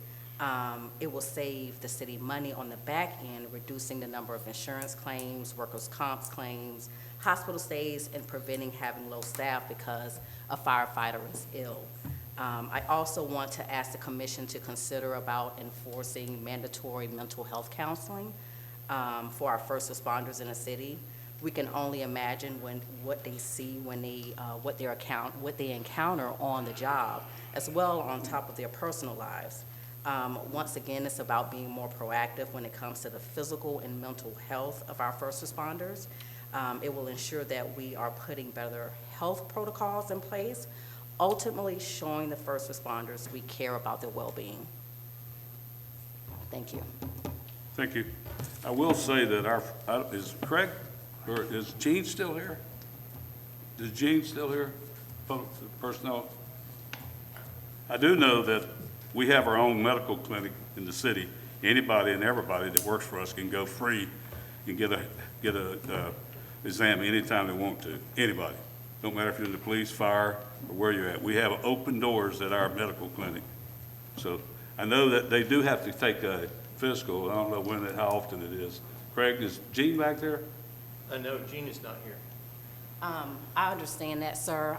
It will save the city money on the back end, reducing the number of insurance claims, workers' comp claims, hospital stays, and preventing having low staff because a firefighter is ill. I also want to ask the commission to consider about enforcing mandatory mental health counseling for our first responders in the city. We can only imagine what they see when what they encounter on the job, as well on top of their personal lives. Once again, it's about being more proactive when it comes to the physical and mental health of our first responders. It will ensure that we are putting better health protocols in place, ultimately showing the first responders we care about their well-being. Thank you. Thank you. I will say that is Craig, or is Gene still here? Is Gene still here, public personnel? I do know that we have our own medical clinic in the city. Anybody and everybody that works for us can go free and get a exam anytime they want to. Anybody. Don't matter if you're in the police, fire, or where you're at. We have open doors at our medical clinic. So I know that they do have to take a physical. I don't know how often it is. Craig, is Gene back there? No, Gene is not here. I understand that, sir.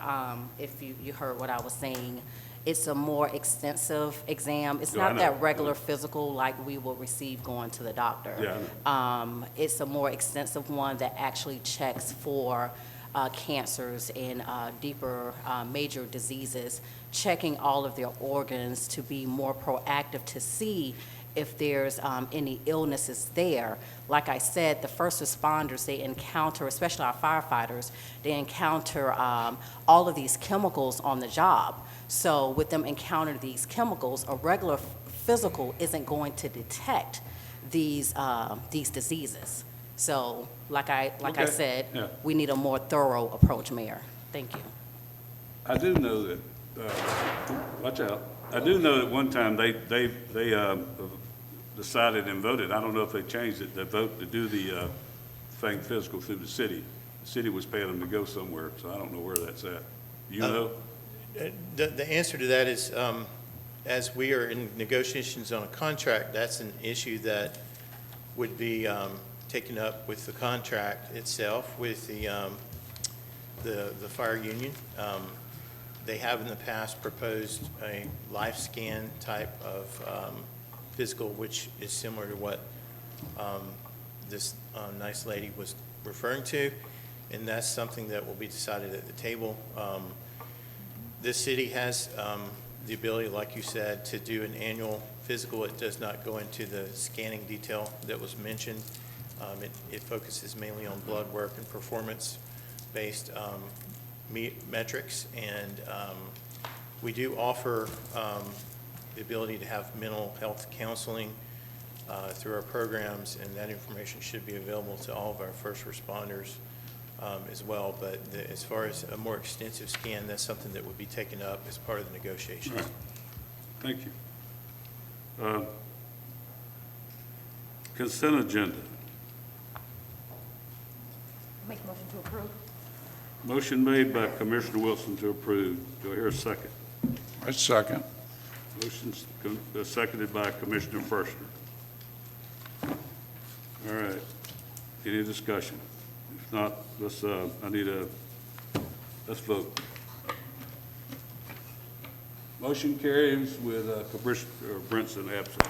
If you heard what I was saying, it's a more extensive exam. It's not that regular physical like we will receive going to the doctor. Yeah, it's a more extensive one that actually checks for cancers and deeper major diseases, checking all of their organs to be more proactive to see if there's any illnesses there. Like I said, the first responders, they encounter, especially our firefighters, they encounter all of these chemicals on the job. So with them encountering these chemicals, a regular physical isn't going to detect these diseases. So like I said, yeah. we need a more thorough approach, Mayor. Thank you. I do know that, watch out. I do know that one time they decided and voted, I don't know if they changed it, they vote to do the thing physical through the city. The city was paying them to go somewhere, so I don't know where that's at. You know? The answer to that is, as we are in negotiations on a contract, that's an issue that would be taken up with the contract itself, with the fire union. They have in the past proposed a life scan type of physical, which is similar to what this nice lady was referring to, and that's something that will be decided at the table. This city has the ability, like you said, to do an annual physical. It does not go into the scanning detail that was mentioned. It focuses mainly on blood work and performance-based metrics, and we do offer the ability to have mental health counseling through our programs, and that information should be available to all of our first responders as well. But as far as a more extensive scan, that's something that would be taken up as part of the negotiations. Right. Thank you. Consent agenda. Make a motion to approve. Motion made by Commissioner Wilson to approve. Do I hear a second? I second. Motion's seconded by Commissioner Firstner. All right. Any discussion? If not, let's vote. Motion carries with Commissioner Brinson absent.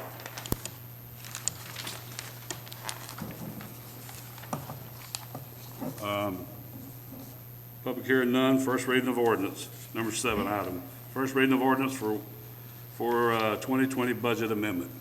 Public hearing none. First reading of ordinance. Number 7 item. First reading of ordinance for 2020 budget amendment.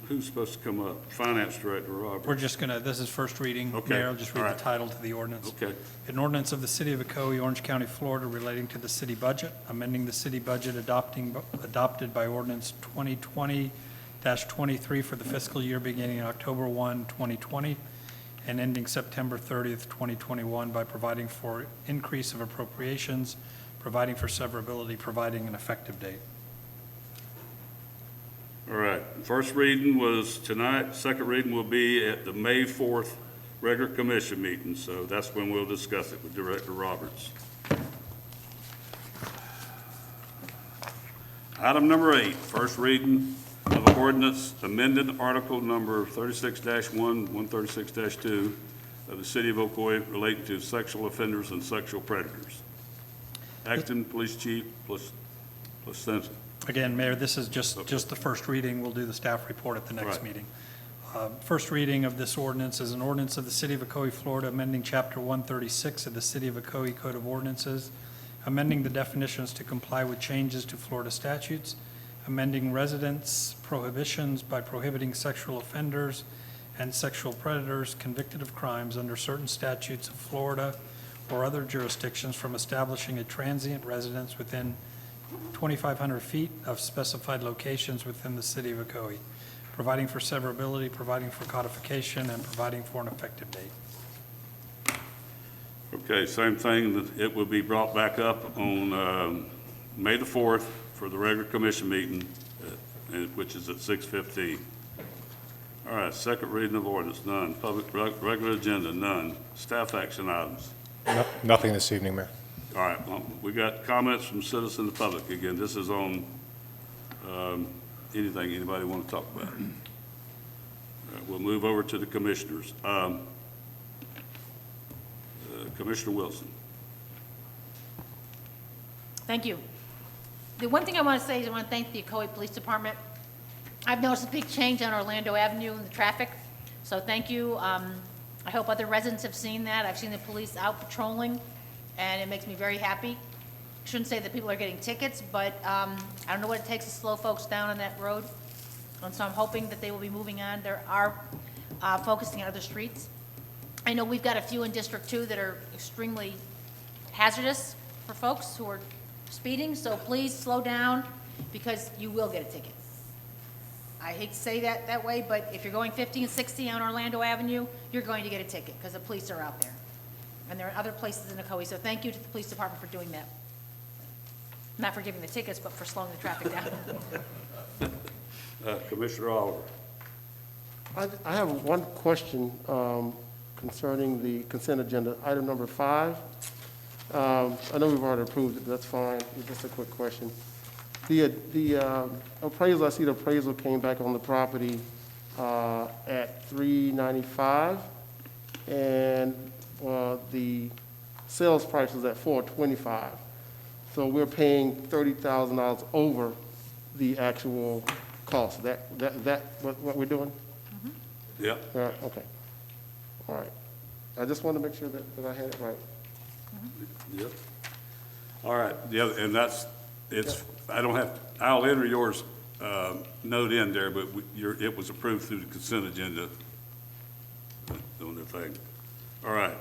Who's supposed to come up? Finance Director Robert. We're just going to, this is first reading. Okay. Mayor, I'll just read All right. the title to the ordinance. Okay. An ordinance of the City of Ocoee, Orange County, Florida, relating to the city budget, amending the city budget adopted by ordinance 2020-23 for the fiscal year beginning October 1, 2020, and ending September 30th, 2021, by providing for increase of appropriations, providing for severability, providing an effective date. All right. First reading was tonight. Second reading will be at the May 4th regular commission meeting. So that's when we'll discuss it with Director Roberts. Item number 8, first reading of ordinance amended Article number 36-1, 136-2 of the City of Ocoee relating to sexual offenders and sexual predators. Acting Police Chief plus Simpson. Again, Mayor, this is just the first reading. We'll do the staff report at the next Right. meeting. First reading of this ordinance is an ordinance of the City of Ocoee, Florida, amending Chapter 136 of the City of Ocoee Code of Ordinances, amending the definitions to comply with changes to Florida statutes, amending residence prohibitions by prohibiting sexual offenders and sexual predators convicted of crimes under certain statutes of Florida or other jurisdictions from establishing a transient residence within 2,500 feet of specified locations within the City of Ocoee, providing for severability, providing for codification, and providing for an effective date. Okay, same thing, that it will be brought back up on May the 4th for the regular commission meeting, which is at 6:15. All right, second reading of ordinance, none. Regular agenda, none. Staff action items. Nothing this evening, Mayor. All right, well, we got comments from citizens and the public. Again, this is on anything anybody want to talk about. All right, we'll move over to the commissioners. Commissioner Wilson. Thank you. The one thing I want to say is I want to thank the Ocoee Police Department. I've noticed a big change on Orlando Avenue in the traffic, so thank you. I hope other residents have seen that. I've seen the police out patrolling, and it makes me very happy. Shouldn't say that people are getting tickets, but I don't know what it takes to slow folks down on that road, and so I'm hoping that they will be moving on. There are focusing on other streets. I know we've got a few in District 2 that are extremely hazardous for folks who are speeding, so please slow down because you will get a ticket. I hate to say that way, but if you're going 50 and 60 on Orlando Avenue, you're going to get a ticket because the police are out there. And there are other places in Ocoee, so thank you to the police department for doing that. Not for giving the tickets, but for slowing the traffic down. Commissioner Oliver. I have one question concerning the consent agenda, item number 5. I know we've already approved it, but that's fine. It's just a quick question. The appraisal, I see the appraisal came back on the property at $395, and the sales price was at $425. So we're paying $30,000 over the actual cost. That what we're doing? Yeah. Okay. All right. I just wanted to make sure that I had it right. Yep. All right, yeah, and I don't have, I'll enter yours note in there, but it was approved through the consent agenda on the thing. All right.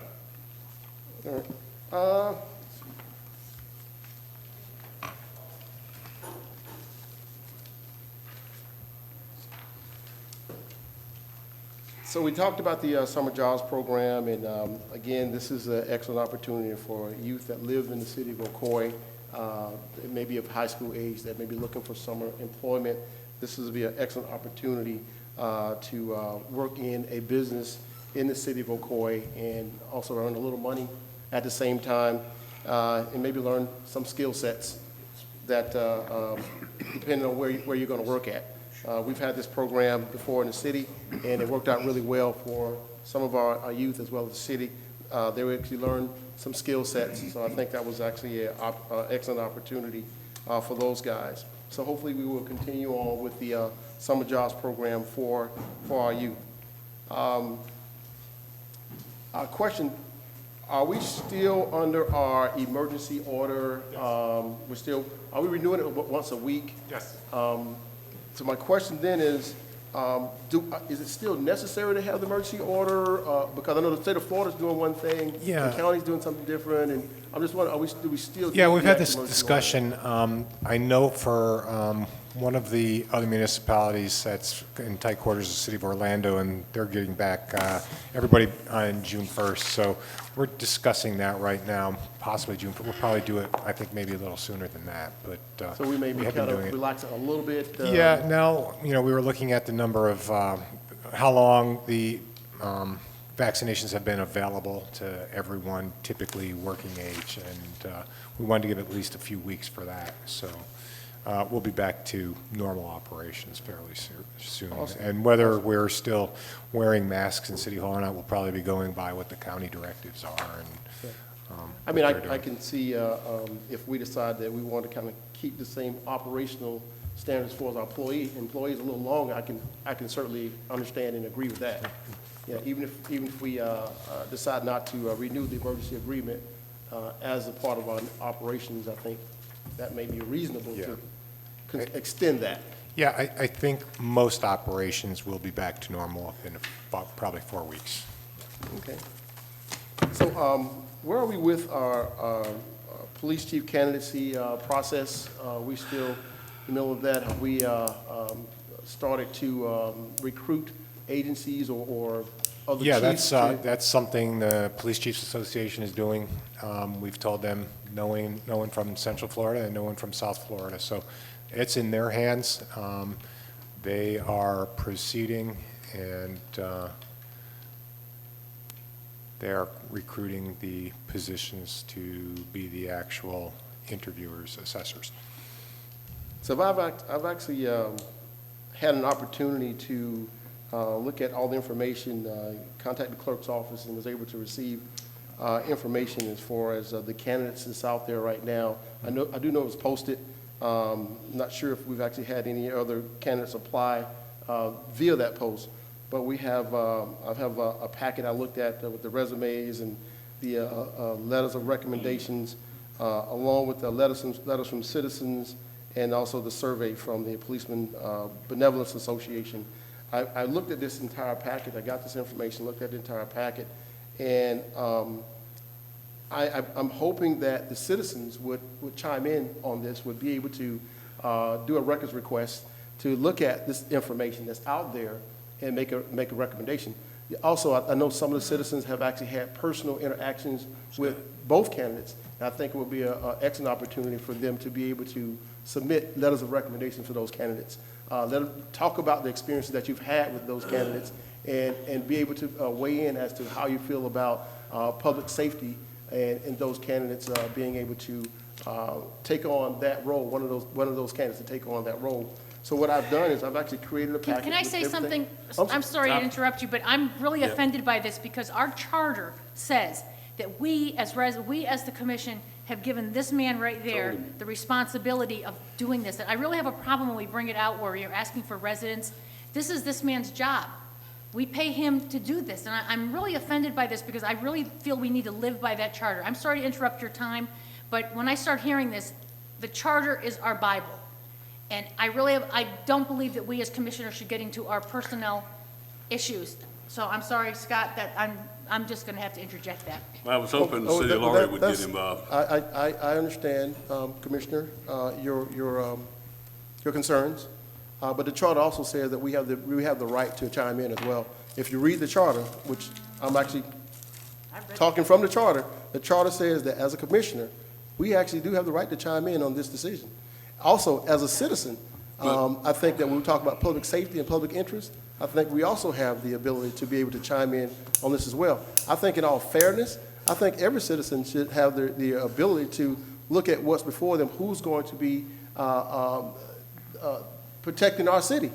All right. So we talked about the summer jobs program, and again, this is an excellent opportunity for youth that live in the city of Ocoee, maybe of high school age, that may be looking for summer employment. This will be an excellent opportunity to work in a business in the city of Ocoee and also earn a little money at the same time, and maybe learn some skill sets that, depending on where you're going to work at. We've had this program before in the city, and it worked out really well for some of our youth as well as the city. They actually learned some skill sets, so I think that was actually an excellent opportunity for those guys. So hopefully we will continue on with the summer jobs program for our youth. Question, are we still under our emergency order? Yes. Are we renewing it once a week? Yes. So my question then is it still necessary to have the emergency order? Because I know the state of Florida is doing one thing, Yeah. the county's doing something different, and I'm just wondering, do we still? Yeah, we've had need this that emergency discussion. I know for one of the other municipalities that's in tight quarters, the city of Orlando, and they're getting back everybody on June 1st. So we're discussing that right now, possibly June. We'll probably do it, I think, maybe a little sooner than that. But So we may be have been kind of doing it. relaxing a little bit? Yeah, now, we were looking at the number of how long the vaccinations have been available to everyone, typically working age, and we wanted to give at least a few weeks for that. So we'll be back to normal operations fairly soon. Awesome. And whether we're still wearing masks in City Hall or not, we'll probably be going by what the county directives are and, I mean, what they're I doing. can see if we decide that we want to kind of keep the same operational standards for our employees a little longer, I can certainly understand and agree with that. Yeah, even if we decide not to renew the emergency agreement as a part of our operations, I think that may be reasonable to extend that. Yeah, I think most operations will be back to normal in about probably 4 weeks. Okay. So where are we with our police chief candidacy process? We still in the middle of that? Have we started to recruit agencies or other Yeah, chiefs? that's something the Police Chiefs Association is doing. We've told them no one from Central Florida and no one from South Florida. So it's in their hands. They are proceeding, and they are recruiting the positions to be the actual interviewers, assessors. So I've actually had an opportunity to look at all the information, contact the clerk's office, and was able to receive information as far as the candidates that's out there right now. I do know it was posted. Not sure if we've actually had any other candidates apply via that post, but we have I have a packet I looked at with the resumes and the letters of recommendations, along with the letters from citizens, and also the survey from the Policeman Benevolence Association. I looked at this entire packet. I got this information, looked at the entire packet, and I'm hoping that the citizens would chime in on this, would be able to do a records request to look at this information that's out there and make a recommendation. Also, I know some of the citizens have actually had personal interactions with both candidates, and I think it would be an excellent opportunity for them to be able to submit letters of recommendation for those candidates. Let them talk about the experiences that you've had with those candidates and be able to weigh in as to how you feel about public safety and those candidates being able to take on that role, one of those candidates to take on that role. So what I've done is I've actually created a package. Can I with say everything. something? I'm sorry to interrupt you, but I'm really offended by this because our charter says that we as the commission have given this man right there the responsibility of doing this. And I really have a problem when we bring it out where you're asking for residents. This is this man's job. We pay him to do this, and I'm really offended by this because I really feel we need to live by that charter. I'm sorry to interrupt your time, but when I start hearing this, the charter is our Bible. And I don't believe that we as commissioners should get into our personnel issues. So I'm sorry, Scott, that I'm just gonna have to interject that. I was hoping the city lawyer would get involved. I understand, Commissioner, your concerns, but the charter also says that we have the right to chime in as well. If you read the charter, which I'm actually talking from the charter says that as a commissioner, we actually do have the right to chime in on this decision. Also, as a citizen, I think that when we talk about public safety and public interest, I think we also have the ability to be able to chime in on this as well. I think in all fairness, I think every citizen should have the ability to look at what's before them, who's going to be protecting our city.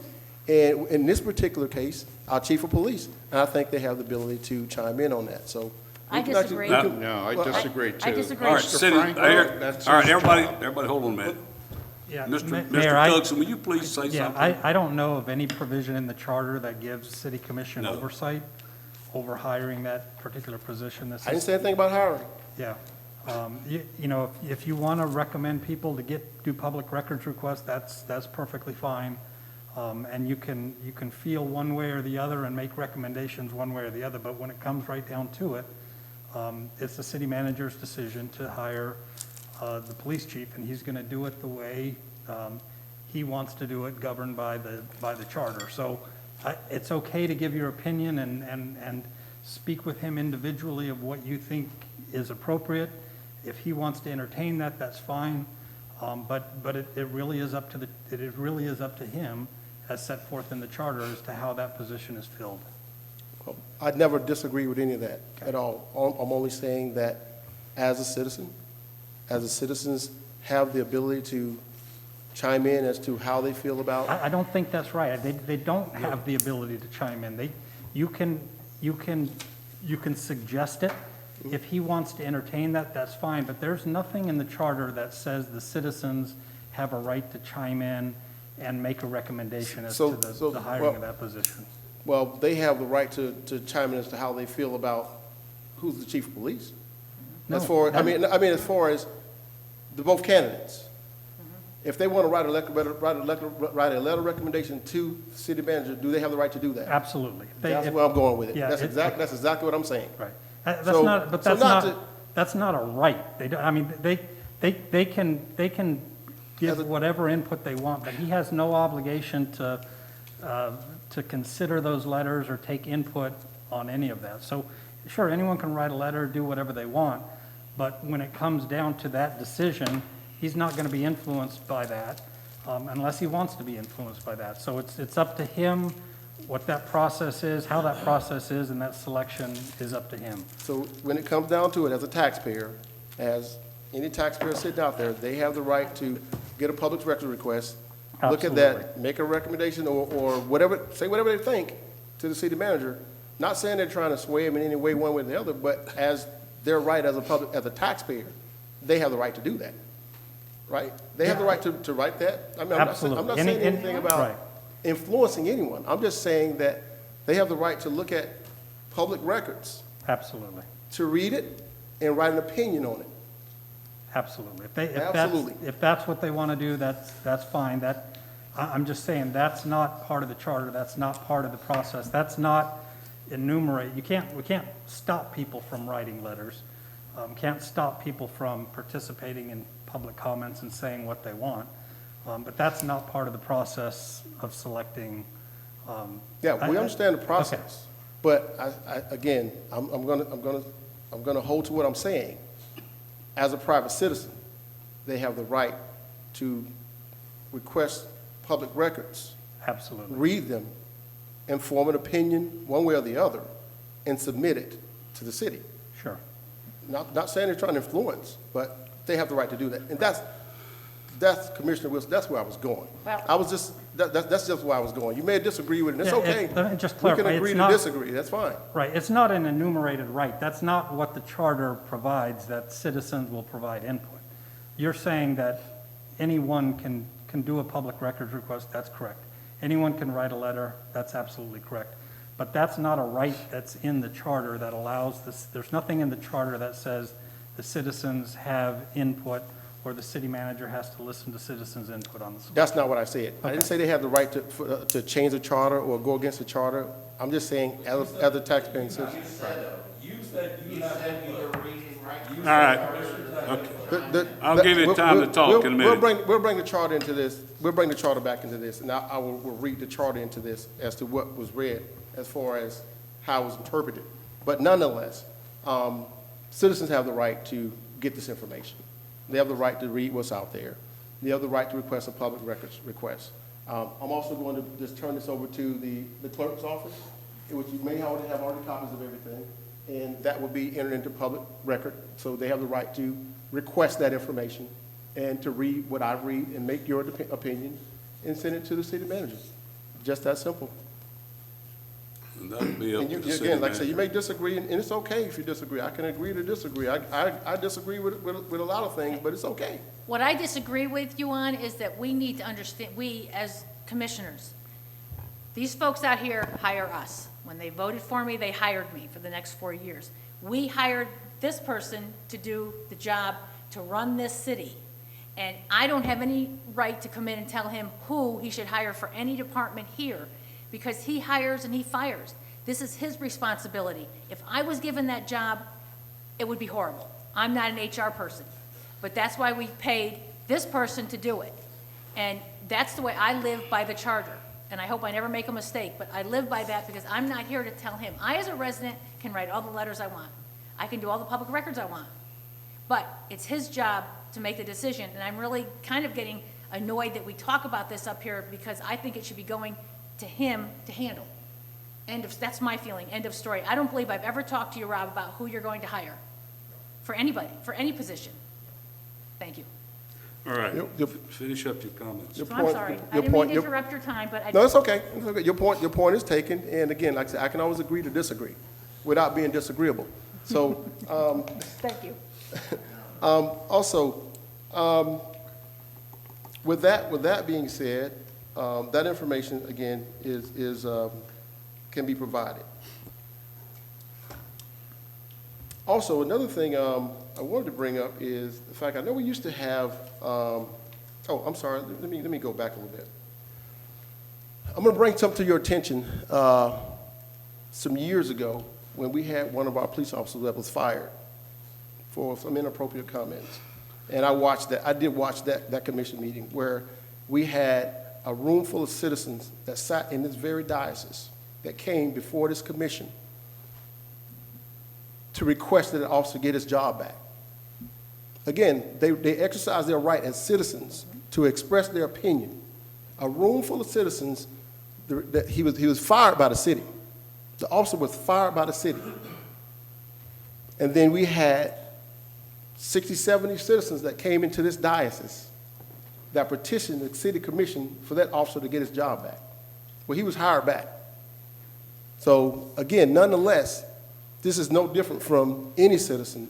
And in this particular case, our chief of police, and I think they have the ability to chime in on that. So I disagree. No, I disagree too. I disagree. All right, city, all right, everybody hold on a minute. Yeah, Mr. Mayor, Cookson, will you please say something? Yeah, I don't know of any provision in the charter that gives city commission oversight over hiring that particular position. I didn't say anything about hiring. Yeah. You know, if you want to recommend people to do public records requests, that's perfectly fine. And you can feel one way or the other and make recommendations one way or the other, but when it comes right down to it, it's the city manager's decision to hire the police chief, and he's going to do it the way he wants to do it, governed by the charter. So it's okay to give your opinion and speak with him individually of what you think is appropriate. If he wants to entertain that, that's fine. But it really is up to him, as set forth in the charter, as to how that position is filled. Well, I'd never disagree with any of that at all. I'm only saying that as a citizen, as the citizens have the ability to chime in as to how they feel about? I don't think that's right. They don't have the ability to chime in. You can suggest it. If he wants to entertain that, that's fine, but there's nothing in the charter that says the citizens have a right to chime in and make a recommendation as to the hiring of that position. Well, they have the right to chime in as to how they feel about who's the chief of police. As far as the both candidates. If they want to write a letter recommendation to the city manager, do they have the right to do that? Absolutely. That's where I'm going with it. Yeah, That's exactly what I'm saying. Right. That's not a right. They can give whatever input they want, but he has no obligation to consider those letters or take input on any of that. So, sure, anyone can write a letter, do whatever they want, but when it comes down to that decision, he's not going to be influenced by that unless he wants to be influenced by that. So it's up to him what that process is, how that process is, and that selection is up to him. So when it comes down to it, as a taxpayer, as any taxpayer sitting out there, they have the right to get a public record request, look at that, make a recommendation or whatever, say whatever they think to the city manager. Not saying they're trying to sway him in any way, one way or the other, but as their right as a taxpayer, they have the right to do that, right? They have the right to write that. I mean, I'm not saying anything about influencing anyone. I'm just saying that they have the right to look at public records. Absolutely. To read it and write an opinion on it. Absolutely. Absolutely. If that's what they want to do, that's fine. I'm just saying that's not part of the charter. That's not part of the process. That's not enumerate. We can't stop people from writing letters. Can't stop people from participating in public comments and saying what they want. But that's not part of the process of selecting. Yeah, we understand the process, okay. But again, I'm gonna hold to what I'm saying. As a private citizen, they have the right to request public records. Absolutely. Read them and form an opinion one way or the other and submit it to the city. Sure. Not saying they're trying to influence, but they have the right to do that. And that's Commissioner Wilson, that's where I was going. Well, that's just where I was going. You may disagree with it, and it's okay. Let me just clarify. We can agree to disagree, that's fine. Right, it's not an enumerated right. That's not what the charter provides, that citizens will provide input. You're saying that anyone can do a public records request, that's correct. Anyone can write a letter, that's absolutely correct. But that's not a right that's in the charter that allows this. There's nothing in the charter that says the citizens have input or the city manager has to listen to citizens' input on this. That's not what I said. Okay. I didn't say they have the right to change the charter or go against the charter. I'm just saying, as a taxpaying citizen. You said you were reading, right? All right. Okay. I'll give you time to talk in a minute. We'll bring the charter into this. We'll bring the charter back into this, and I will read the charter into this as to what was read as far as how it was interpreted. But nonetheless, citizens have the right to get this information. They have the right to read what's out there. They have the right to request a public records request. I'm also going to just turn this over to the clerk's office, which you may already have copies of everything, and that will be entered into public record. So they have the right to request that information and to read what I read and make your opinion and send it to the city manager. Just that simple. And that would be up to the city again, like I manager. say, you may disagree, and it's okay if you disagree. I can agree to disagree. I disagree with a lot of things, but it's okay. What I disagree with you on is that we need to understand, we as commissioners, these folks out here hire us. When they voted for me, they hired me for the next 4 years. We hired this person to do the job to run this city. And I don't have any right to come in and tell him who he should hire for any department here, because he hires and he fires. This is his responsibility. If I was given that job, it would be horrible. I'm not an HR person, but that's why we paid this person to do it. And that's the way I live by the charter. And I hope I never make a mistake, but I live by that because I'm not here to tell him. I, as a resident, can write all the letters I want. I can do all the public records I want. But it's his job to make the decision, and I'm really kind of getting annoyed that we talk about this up here because I think it should be going to him to handle. That's my feeling, end of story. I don't believe I've ever talked to you, Rob, about who you're going to hire for anybody, for any position. Thank you. All right, Your- finish up your comments. your So I'm point- sorry. your I didn't mean point- to your- interrupt your time, but I. No, it's okay. It's okay. Your point is taken, and again, like I said, I can always agree to disagree without being disagreeable. So, Thank you. also, with that being said, that information, again, can be provided. Also, another thing I wanted to bring up is the fact, I know we used to have, I'm sorry, let me go back a little bit. I'm going to bring something to your attention. Some years ago, when we had one of our police officers that was fired for some inappropriate comments. And I did watch that commission meeting where we had a room full of citizens that sat in this very diocese that came before this commission to request that the officer get his job back. Again, they exercise their right as citizens to express their opinion. A room full of citizens, he was fired by the city. The officer was fired by the city. And then we had 60, 70 citizens that came into this diocese that petitioned the city commission for that officer to get his job back. Well, he was hired back. So again, nonetheless, this is no different from any citizen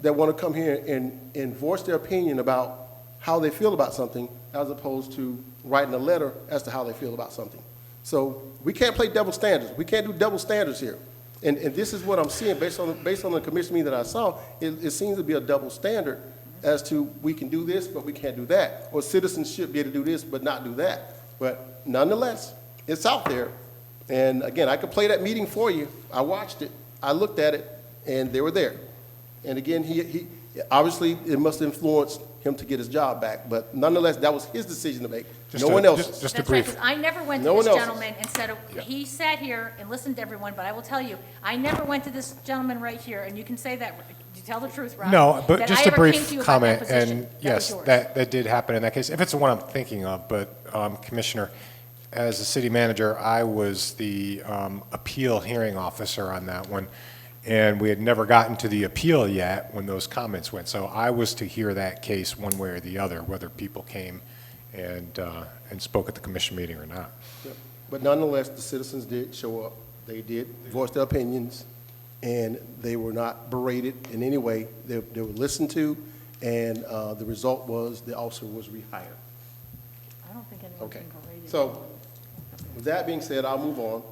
that want to come here and voice their opinion about how they feel about something, as opposed to writing a letter as to how they feel about something. So we can't play double standards. We can't do double standards here. And this is what I'm seeing based on the commission meeting that I saw. It seems to be a double standard as to we can do this, but we can't do that. Or citizens should be able to do this, but not do that. But nonetheless, it's out there. And again, I could play that meeting for you. I watched it. I looked at it, and they were there. And again, he obviously, it must have influenced him to get his job back. But nonetheless, that was his decision to make. No one else's. Just a That's right, brief. 'cause I never went to No this one else's. gentleman and said, he sat here and listened to everyone, but I will tell you, I never went to this gentleman right here, and you can say that, you tell the truth, Rob. No, but that just I a ever came to brief you about that comment, position. and That was yes, yours. that did happen in that case, if it's the one I'm thinking of, but Commissioner, as the city manager, I was the appeal hearing officer on that one, and we had never gotten to the appeal yet when those comments went, so I was to hear that case one way or the other, whether people came and spoke at the commission meeting or not. Yep. But nonetheless, the citizens did show up. They did voice their opinions, and they were not berated in any way. They were listened to, and the result was the officer was rehired. I don't think anyone's Okay. been berated. So, with that being said, I'll move on.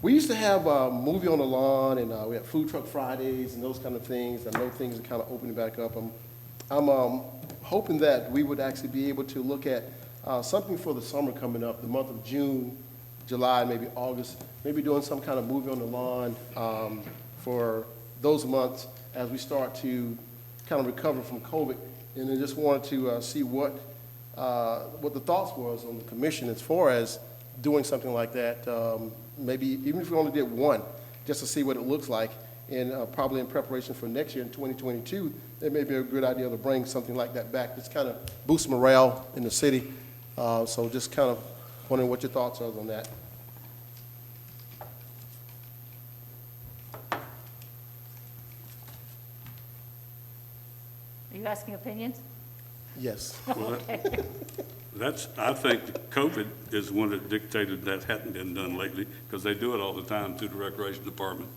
We used to have a movie on the lawn, and we had food truck Fridays and those kind of things. I know things are kind of opening back up. I'm hoping that we would actually be able to look at something for the summer coming up, the month of June, July, maybe August, maybe doing some kind of movie on the lawn for those months as we start to kind of recover from COVID. And I just wanted to see what the thoughts was on the commission as far as doing something like that, maybe even if we only did one, just to see what it looks like. And probably in preparation for next year in 2022, it may be a good idea to bring something like that back. Just kind of boost morale in the city. So just kind of wondering what your thoughts are on that. Are you asking opinions? Yes. Well, I think COVID is one that dictated that hadn't been done lately, because they do it all the time through the Recreation Department.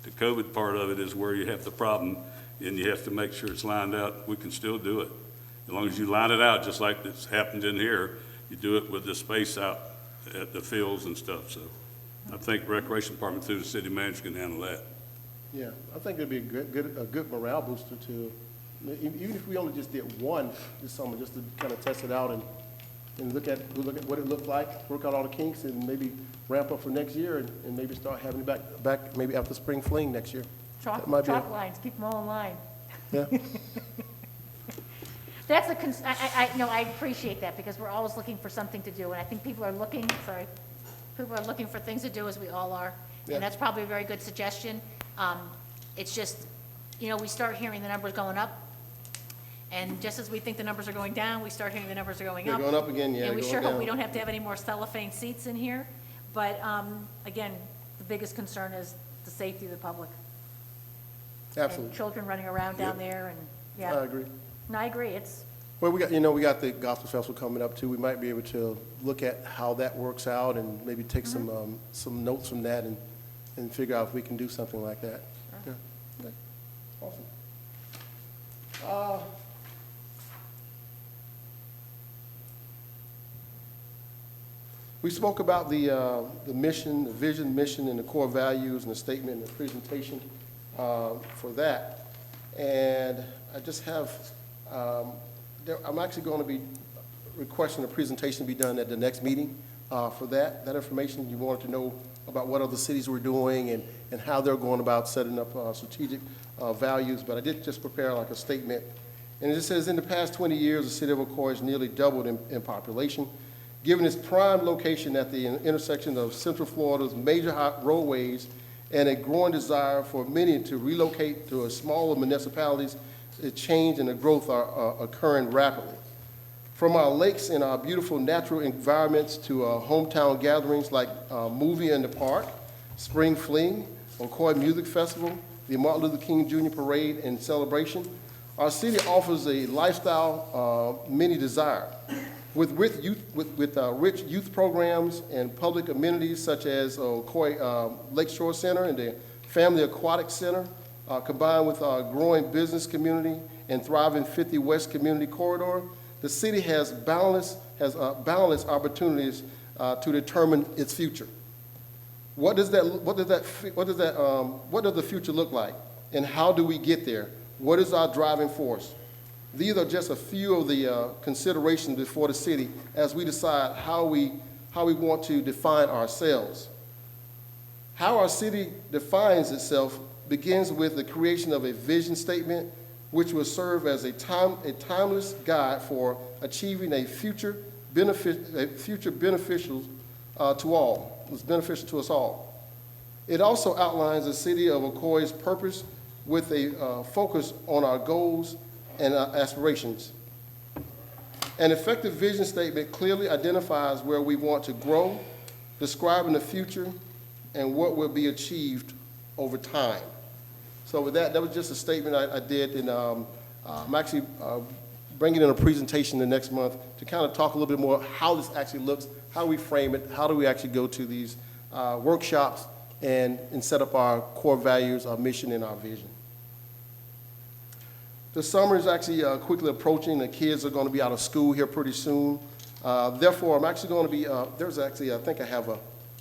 The COVID part of it is where you have the problem, and you have to make sure it's lined out. We can still do it. As long as you line it out, just like it's happened in here, you do it with the space out at the fields and stuff. So I think Recreation Department through the city manager can handle that. Yeah, I think it'd be a good morale booster to, even if we only just did one this summer, just to kind of test it out and look at what it looked like, work out all the kinks, and maybe ramp up for next year, and maybe start having it back maybe after spring fling next year. Chalk That might be lines, keep them all in line. Yeah. That's I appreciate that, because we're always looking for something to do, and I think people are looking for things to do, as we all are. Yeah. And that's probably a very good suggestion. It's just, we start hearing the numbers going up, and just as we think the numbers are going down, we start hearing the numbers are going They're up. going up again, yeah, And we going sure hope down. we don't have to have any more cellophane seats in here. But, again, the biggest concern is the safety of the public. Absolutely. And children running around down there, and, yeah. I agree. No, I agree, it's, Well, we got the Gospel Festival coming up too. We might be able to look at how that works out and maybe take some notes from that and figure out if we can do something like that. Yeah. Okay. Awesome. We spoke about the mission, the vision, mission, and the core values, and the statement and the presentation for that. And I just have, I'm actually going to be requesting a presentation be done at the next meeting for that. That information you wanted to know about what other cities were doing and how they're going about setting up strategic values. But I did just prepare like a statement. And it just says, in the past 20 years, the city of Ocoee has nearly doubled in population. Given its prime location at the intersection of Central Florida's major roadways and a growing desire for many to relocate to smaller municipalities, the change and the growth are occurring rapidly. From our lakes and our beautiful natural environments to hometown gatherings like Movie in the Park, Spring Fling, Ocoee Music Festival, the Martin Luther King Jr. Parade and celebration, our city offers a lifestyle many desire. With rich youth programs and public amenities such as Ocoee Lakeshore Center and the Family Aquatic Center, combined with our growing business community and thriving 50 West Community Corridor, the city has boundless opportunities to determine its future. What does the future look like, and how do we get there? What is our driving force? These are just a few of the considerations before the city as we decide how we want to define ourselves. How our city defines itself begins with the creation of a vision statement, which will serve as a timeless guide for achieving a future beneficial to all. It's beneficial to us all. It also outlines the city of Ocoee's purpose with a focus on our goals and aspirations. An effective vision statement clearly identifies where we want to grow, describing the future, and what will be achieved over time. So with that was just a statement I did, and I'm actually bringing in a presentation the next month to kind of talk a little bit more how this actually looks, how we frame it, how do we actually go to these workshops and set up our core values, our mission, and our vision. The summer is actually quickly approaching. The kids are going to be out of school here pretty soon. Therefore, I'm actually going to be, there's actually, I think I have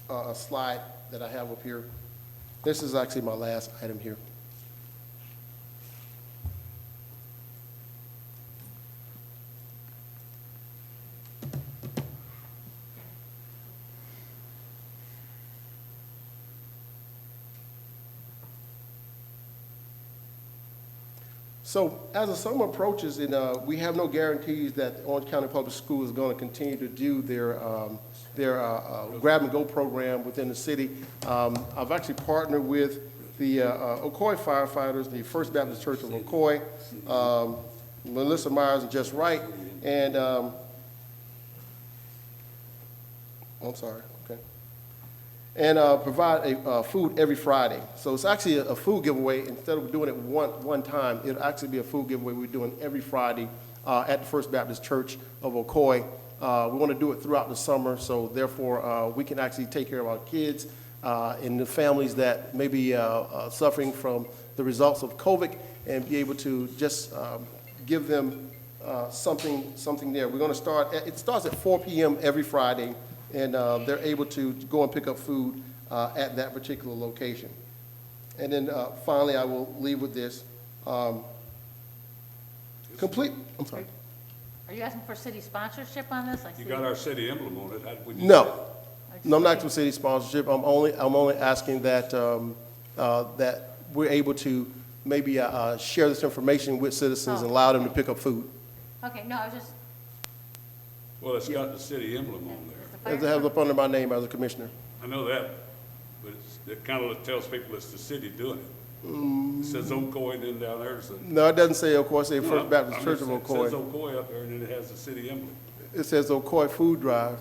a slide that I have up here. This is actually my last item here. So as the summer approaches, and we have no guarantees that Orange County Public Schools is going to continue to do their grab and go program within the city. I've actually partnered with the Ocoee firefighters, the First Baptist Church of Ocoee, Melissa Myers and Just Right, and I'm sorry. And provide food every Friday. So it's actually a food giveaway. Instead of doing it one time, it'll actually be a food giveaway we're doing every Friday at the First Baptist Church of Ocoee. We want to do it throughout the summer, so therefore we can actually take care of our kids and the families that may be suffering from the results of COVID and be able to just give them something there. We're going to start, it starts at 4 p.m. every Friday, and they're able to go and pick up food at that particular location. And then finally, I will leave with this. I'm sorry. are you asking for city sponsorship on this? Like You city- got our city emblem on it. How did we do No. that? No, I'm not asking for city sponsorship. I'm only asking that, that we're able to maybe share this information with citizens and allow them to pick up food. Okay, no, I was just, Well, it's got the city emblem on there. It has up under my name as a commissioner. I know that, but it kind of tells people it's the city doing it. It says Ocoee, and then down there it's a. No, it doesn't say Ocoee, it says First Baptist I mean, Church of It says Ocoee. Ocoee up there, and then it has the city emblem. It says Ocoee Food Drive.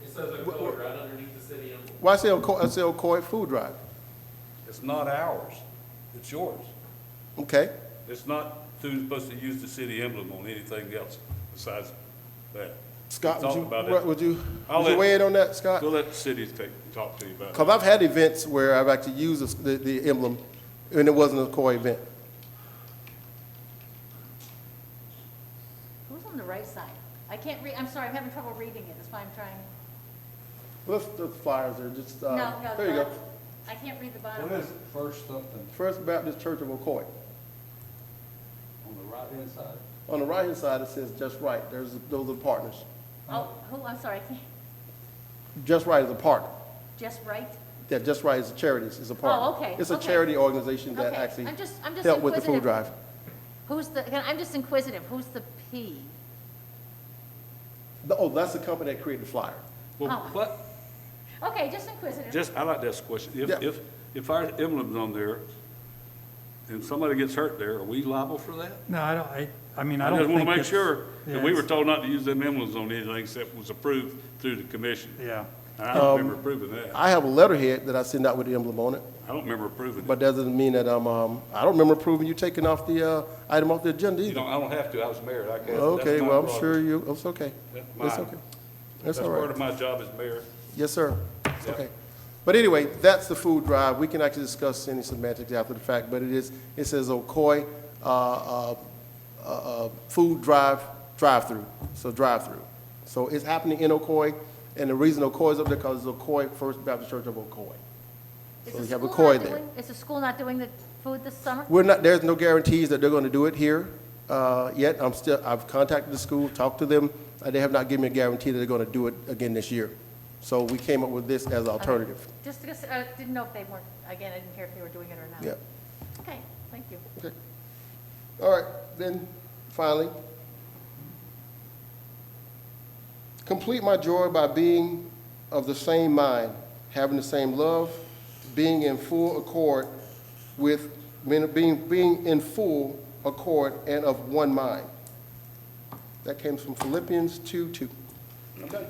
It says Ocoee right underneath the city emblem. Why say Ocoee? I say Ocoee Food Drive. It's not ours, it's yours. Okay. It's not who's supposed to use the city emblem on anything else besides that. Scott, Talk about that. would you I'll weigh let- in on that, Scott? We'll let the city talk to you about it. Because I've had events where I've actually used the emblem, and it wasn't a Ocoee event. Who's on the right side? I can't read, I'm sorry, I'm having trouble reading it, that's why I'm trying. What's the flyers there? Just, No, there you go. I can't read the bottom. What is it, first something, First Baptist Church of Ocoee. on the right-hand side? On the right-hand side, it says Just Right. Those are partners. Oh, who, I'm sorry, I can't, Just Right is a partner. just right? Yeah, Just Right is a charity, is a partner. Oh, okay, It's a okay. charity organization that Okay, actually I'm just helped with the food inquisitive. drive. Who's the, I'm just inquisitive, who's the P? Oh, that's the company that created the flyer. Well, Oh. what, Okay, just inquisitive. I like to ask a question. Yeah. If our emblem's on there and somebody gets hurt there, are we liable for that? No, I don't, I mean, I I don't just think want to make it's- sure that we yeah, were told not to use them emblems on anything except was approved through the commission. Yeah. And I don't remember approving that. I have a letterhead that I send out with the emblem on it, I don't remember approving it. but that doesn't mean that I don't remember approving you taking off the item off the agenda You either. know, I don't have to, I was mayor, I guess. Okay, That's my well, I'm prerogative. sure you, it's okay. That's It's mine. okay. That's all part right. of my job as mayor. Yes, sir. It's Yeah. okay. But anyway, that's the food drive. We can actually discuss any semantics after the fact, but it says Ocoee, food drive-through, so drive-through. So it's happening in Ocoee, and the reason Ocoee is up there because it's Ocoee First Baptist Church of Ocoee. Is So the we have school Ocoee not there. doing- Is the school not doing the food this summer? There's no guarantees that they're going to do it here yet. I've contacted the school, talked to them. They have not given me a guarantee that they're going to do it again this year. So we came up with this as an alternative. Just because, didn't know if they weren't, again, I didn't care if they were doing it or not. Yeah. Okay, thank you. Okay. All right, then finally, complete my joy by being of the same mind, having the same love, being in full accord with, being in full accord and of one mind. That came from Philippians 2:2. Okay.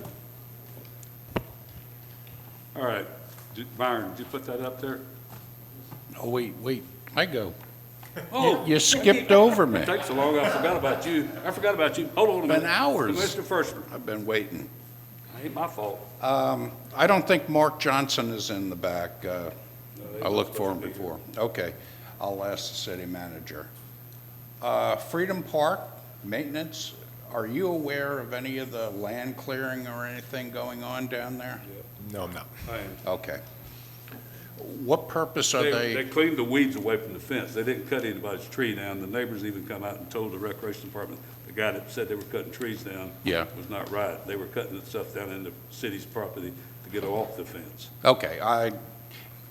All right. Byron, did you put that up there? Oh, wait, I go. Oh, You skipped over me. It takes so long, I forgot about you. Hold on a minute. Been hours. Commissioner Firstman, I've been waiting. ain't my fault. I don't think Mark Johnson is in the back. I looked for him before. Okay, I'll ask the city manager. Freedom Park, maintenance, are you aware of any of the land clearing or anything going on down there? No, I'm not. I am. Okay. What purpose are They they? cleaned the weeds away from the fence. They didn't cut anybody's tree down. The neighbors even come out and told the recreation department, the guy that said they were cutting trees down Yeah. was not right. They were cutting the stuff down in the city's property to get off the fence. Okay,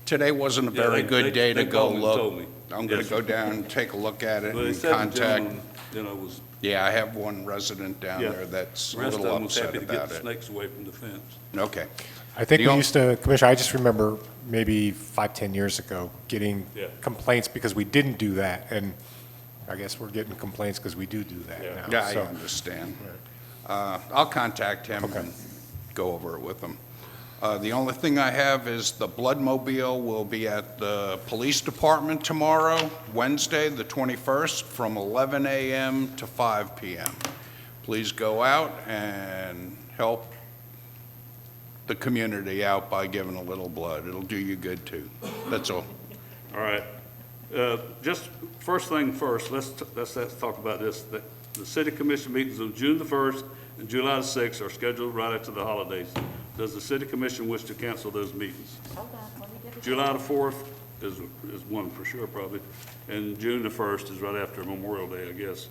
today wasn't a Yeah, very good day to they go called me and look. told me. I'm gonna Yes, go sir. down and take a look at it Well, they and said the contact. gentleman, was, Yeah, I have one resident down yeah. there that's The a rest of little them was upset happy to get about the it. snakes away from the fence. Okay. I think The we on- used to, Commissioner, I just remember maybe 5-10 years ago getting Yeah. complaints because we didn't do that, and I guess we're getting complaints because we do that Yeah. now. Yeah, I So, understand. I'll contact him and go over it with him. The only thing I have is the Bloodmobile will be at the police department tomorrow, Wednesday, the 21st, from 11 a.m. to 5 p.m. Please go out and help the community out by giving a little blood. It'll do you good, too. That's all. All right. Just first thing first, let's talk about this. The city commission meetings on June the 1st and July the 6th are scheduled right after the holidays. Does the city commission wish to cancel those meetings? Hold on, let me get it. July the 4th is one for sure probably, and June the 1st is right after Memorial Day, I guess.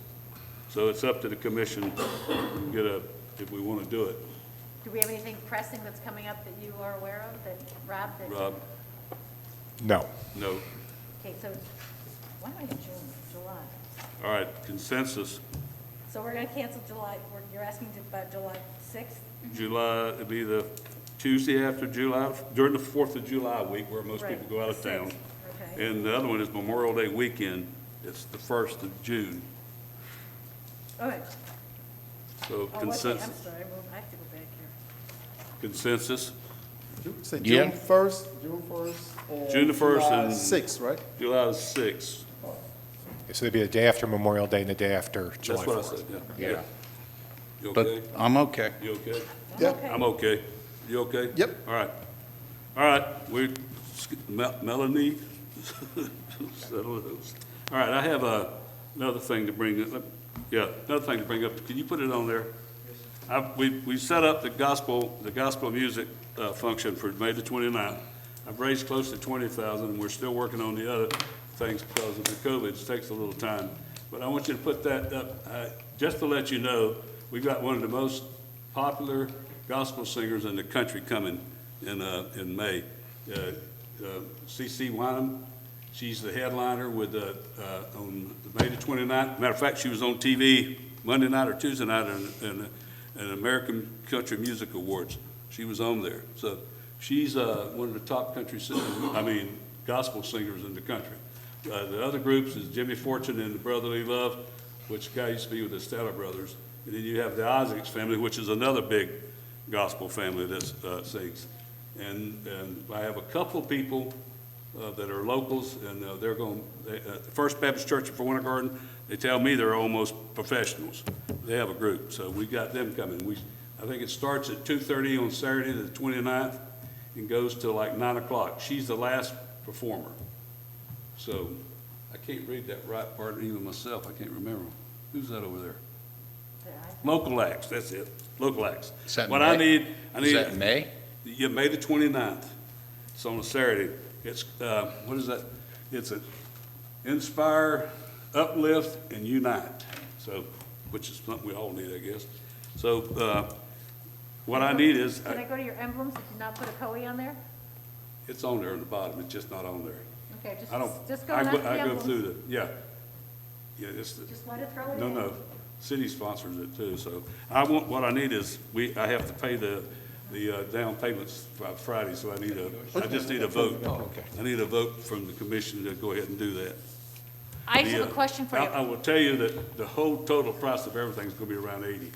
So it's up to the commission if we want to do it. Do we have anything pressing that's coming up that you are aware of, that, Rob? Rob? No. No. Okay, so, why am I in June, July? All right, consensus, So we're gonna cancel July, you're asking about July 6th? July, it'd be the Tuesday after July, during the 4th of July week where most Right, people go out of the town. 6th, okay. And the other one is Memorial Day weekend. It's the 1st of June. All right. So Oh, okay, I'm consensus, sorry, I have to go back here. consensus, Say Yeah. June 1st, and June the 1st July and- 6th, right? July the 6th. So it'd be the day after Memorial Day and the day after July That's what I 4th. said, yeah. Yeah. You But okay? I'm okay. You okay? Yeah. I'm okay. You okay? Yep. All right. All right, Melanie, settle those. All right, I have another thing to bring up. Yeah, another thing to bring up. Can you put it on there? We set up the gospel music function for May the 29th. I've raised close to 20,000, and we're still working on the other things because of the COVID. It takes a little time. But I want you to put that up, just to let you know, we've got one of the most popular gospel singers in the country coming in May. C.C. Wynham, she's the headliner with on May the 29th. Matter of fact, she was on TV Monday night or Tuesday night in American Country Music Awards. She was on there. So she's one of the top gospel singers in the country. The other groups is Jimmy Fortune and the Brotherly Love, which guy used to be with the Stella Brothers. And then you have the Isaacs family, which is another big gospel family that sings. And I have a couple of people that are locals, and they're going, the First Baptist Church of Winter Garden, they tell me they're almost professionals. They have a group, so we got them coming. I think it starts at 2:30 on Saturday the 29th and goes till like 9 o'clock. She's the last performer. So I can't read that right part even myself. I can't remember. Who's that over there? Local acts, that's it. Local acts. Is that What May? I need. Is that in May? Yeah, May the 29th. It's on a Saturday. It's, what is that? It's an inspire, uplift, and unite. So, which is something we all need, I guess. So, what I need is, Can I go to your emblems? Did you not put a Ocoee on there? it's on there on the bottom. It's just not on there. Okay, I don't, just go I back go, to the I go emblems. through the, yeah. Yeah, it's the. Just let it throw it No, in. no, city sponsors it too, so what I need is, I have to pay the down payments Friday, so I just need a vote. I need a vote from the commission to go ahead and do that. I just have a question for you. I will tell you that the whole total price of everything is gonna be around 80.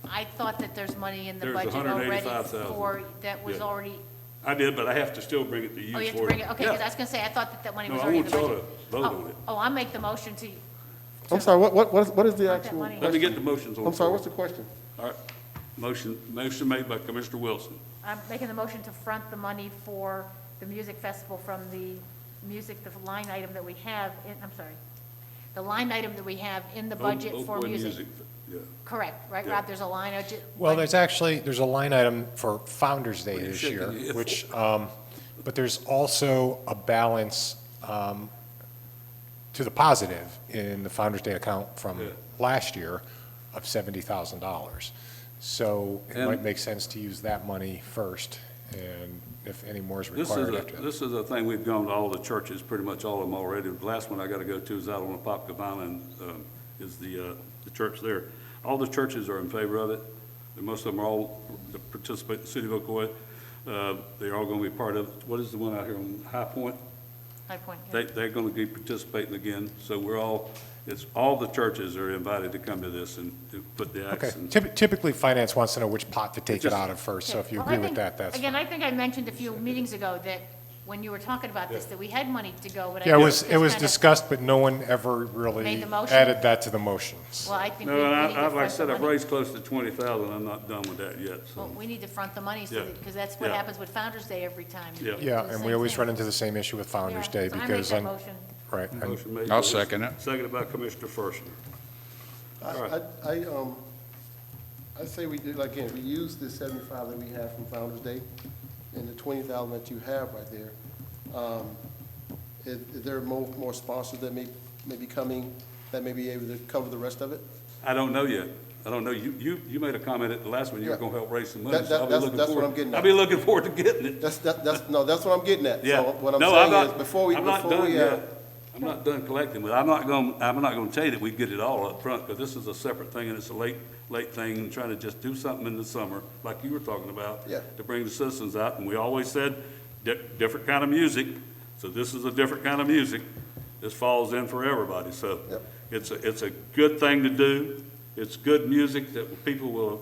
I thought that there's money in the There's budget already 185,000. for, that was Yeah. already, I did, but I have to still bring it to you for oh, it. you have to bring it, okay, because I Yeah. was gonna say, I thought that that money No, was I already in the want y'all budget. to vote on it. Oh, I'll make the motion to, I'm sorry, what is the Want that actual? money? Let me get the motions on the I'm sorry, floor. what's the question? All right, motion made by Commissioner Wilson. I'm making the motion to front the money for the music festival from the the line item that we have in, I'm sorry, the line item that we have in the budget for Oakwood music. Yeah. Correct, right, Yeah. Rob? There's a line, Well, there's a line item for Founder's Day What are you this shaking year, your head which, but there's also a balance to the positive in the Founder's Day account from Yeah. last year of $70,000. So it And- might make sense to use that money first, and if any more is required after that. This is a thing, we've gone to all the churches, pretty much all of them already. The last one I gotta go to is out on the Popka Island, is the church there. All the churches are in favor of it, and most of them are all participate in the city of Ocoee. They're all gonna be part of, what is the one out here on High Point? High Point, yeah. They're gonna be participating again, so all the churches are invited to come to this and to put the Okay, acts in. typically, finance wants to know which pot to take it Just- out of first, so if you Well, agree I with think- that, that's. Again, I think I mentioned a few meetings ago that when you were talking about this, that we had money to go, but I. Yeah, it think was, it's it was kinda- discussed, but no one ever really Made the motion? added that to the motions. Well, I think we No, and need to like I front the said, I've money. raised close to 20,000, I'm not done with that yet, Well, so. we need to front the money, Yeah. because that's what Yeah. happens with Founder's Day every time. Yeah. Yeah, Do the and we same always thing. run into the same issue with Founder's Yeah, Day so I make because that on, motion. right. and- Motion made. I'll by- second it. Seconded by Commissioner Fershman. All right. I say we do, like, again, we use the 75 that we have from Founder's Day and the 20,000 that you have right there. Is there more sponsors that may be coming, that may be able to cover the rest of it? I don't know yet. I don't know. You made a comment at the last one, you were Yeah. gonna help raise some money. That- so I'll be that's- looking that's what forward- I'm getting at. I'll be looking forward to getting it. That's what I'm getting at. Yeah. So what I'm No, saying not- is, before we, I'm not before done we, yet. I'm not done collecting, but I'm not gonna tell you that we get it all up front, because this is a separate thing, and it's a late thing, and trying to just do something in the summer, like you were talking about. Yeah. To bring the citizens out, and we always said, different kind of music, so this is a different kind of music. This falls in for everybody, so. Yep. It's a good thing to do. It's good music that people will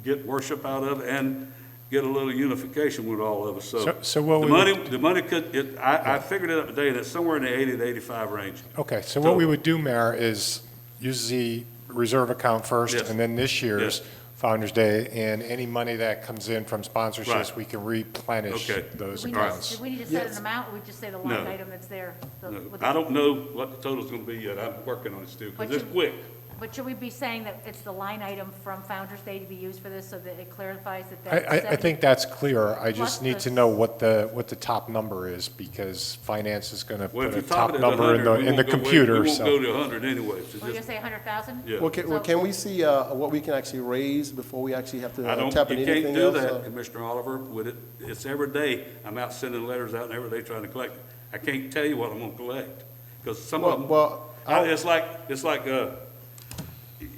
get worship out of, and get a little unification with all of us, so. So what the we money, would- the money could, I figured it up today, and it's somewhere in the 80 to 85 range. Okay, so what we would do, Mayor, is use the reserve account first, Yes. and then this year's Yes. Founder's Day, and any money that comes in from sponsorships, Right. we can replenish Okay. those Do we accounts. need to set an amount, or we just say the line No. item that's there? No, I don't know what the total's gonna be yet, I'm working on it still, But because it's you- quick. But should we be saying that it's the line item from Founder's Day to be used for this, so that it clarifies that that's I 70? think that's clear. I Plus just need the- to know what the top number is, because finance is gonna Well, if put you a top top it at number 100, in we the won't go way- computer, We won't so. go to 100 anyway, so We're gonna just, say 100,000? yeah. Well, can we see what we can actually raise before we actually have to I don't, tap you into can't anything do else? that, Commissioner Oliver, with it, it's every day, I'm out sending letters out and every day trying to collect. I can't tell you what I'm gonna collect, because some of them, it's like,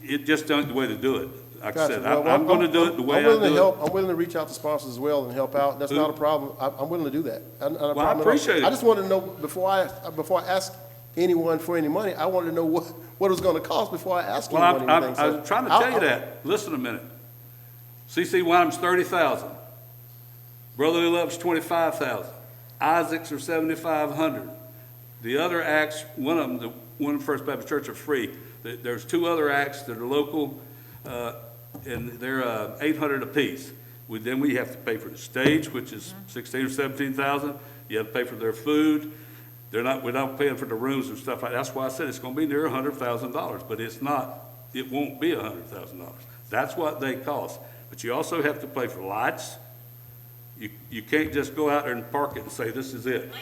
it just ain't the way to do it. Like I Gotcha. said, Well, I'm gonna do it the way I I'm willing to do help. it. I'm willing to reach out to sponsors as well and help out. That's Who? not a problem. I'm willing to do that. Not a problem at all. appreciate it. I just wanted to know before I ask anyone for any money, I wanted to know what it was going to cost before I ask Well, anyone I anything. was trying to tell you that. Listen a minute. CC Wyman's 30,000. Brotherly Love's 25,000. Isaac's are 7,500. The other acts, one of them, the one First Baptist Church are free. There's two other acts that are local, and they're 800 apiece. Then we have to pay for the stage, which is 16 or 17,000. You have to pay for their food. We're not paying for the rooms and stuff like that. That's why I said it's gonna be near $100,000, but it's not, it won't be $100,000. That's what they cost. But you also have to pay for lights. You can't just go out there and park it and say, this is it.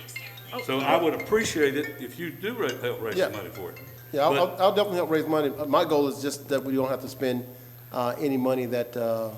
So I would appreciate it if you do help raise Yeah. some money for it. Yeah, But- I'll definitely help raise money. My goal is just that we don't have to spend any money that, or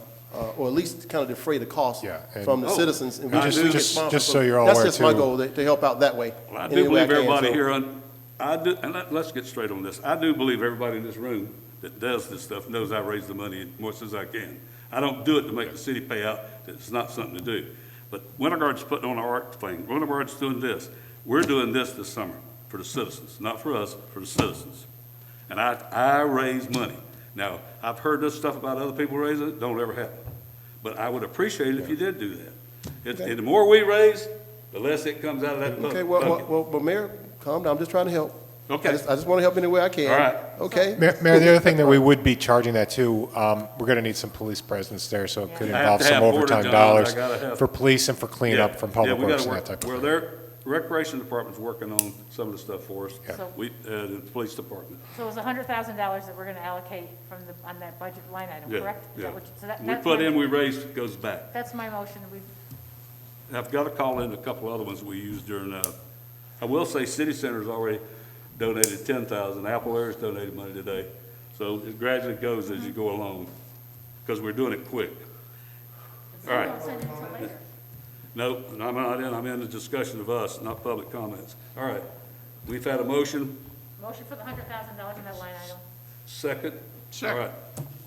at least kind of defray the cost Yeah, and- from the Oh, citizens. And I we do- get just sponsors. so you're all That's aware, just my too. goal, to help out that way. Well, I any do way I believe can, everybody so- here, and let's get straight on this. I do believe everybody in this room that does this stuff knows I raise the money as much as I can. I don't do it to make the city pay out, it's not something to do. But Winterguard's putting on our art thing, Winterguard's doing this. We're doing this summer for the citizens, not for us, for the citizens. And I raise money. Now, I've heard this stuff about other people raising it, don't ever happen. But I would appreciate it if you did do that. And the more we raise, the less it comes out of that bucket. Okay, well, Mayor, calm down, I'm just trying to help. Okay. I just want to help any way I can. All right. Okay? Mayor, the other thing that we would be charging that too, we're gonna need some police presence there, so it could I have involve to some have porta overtime johns, dollars I gotta have- for police and for cleanup from Public we gotta Works and work- that type of Well, thing. their recreation department's working on some of the stuff for us. Yeah. So- The police department. So it's $100,000 that we're gonna allocate on that budget line item, Yeah, correct? Is yeah. that what so that- We that's put my- in, we raised, it goes back. That's my motion, I've got to call in a couple other ones we used during, I will say City Center's already donated 10,000. Apple Air's donated money today. So it gradually goes as you go along, because we're doing it quick. All right. Don't send it until later. No, I'm not in, I'm in the discussion of us, not public comments. All right. We've had a motion, Motion for the $100,000 in that line item. second? All right,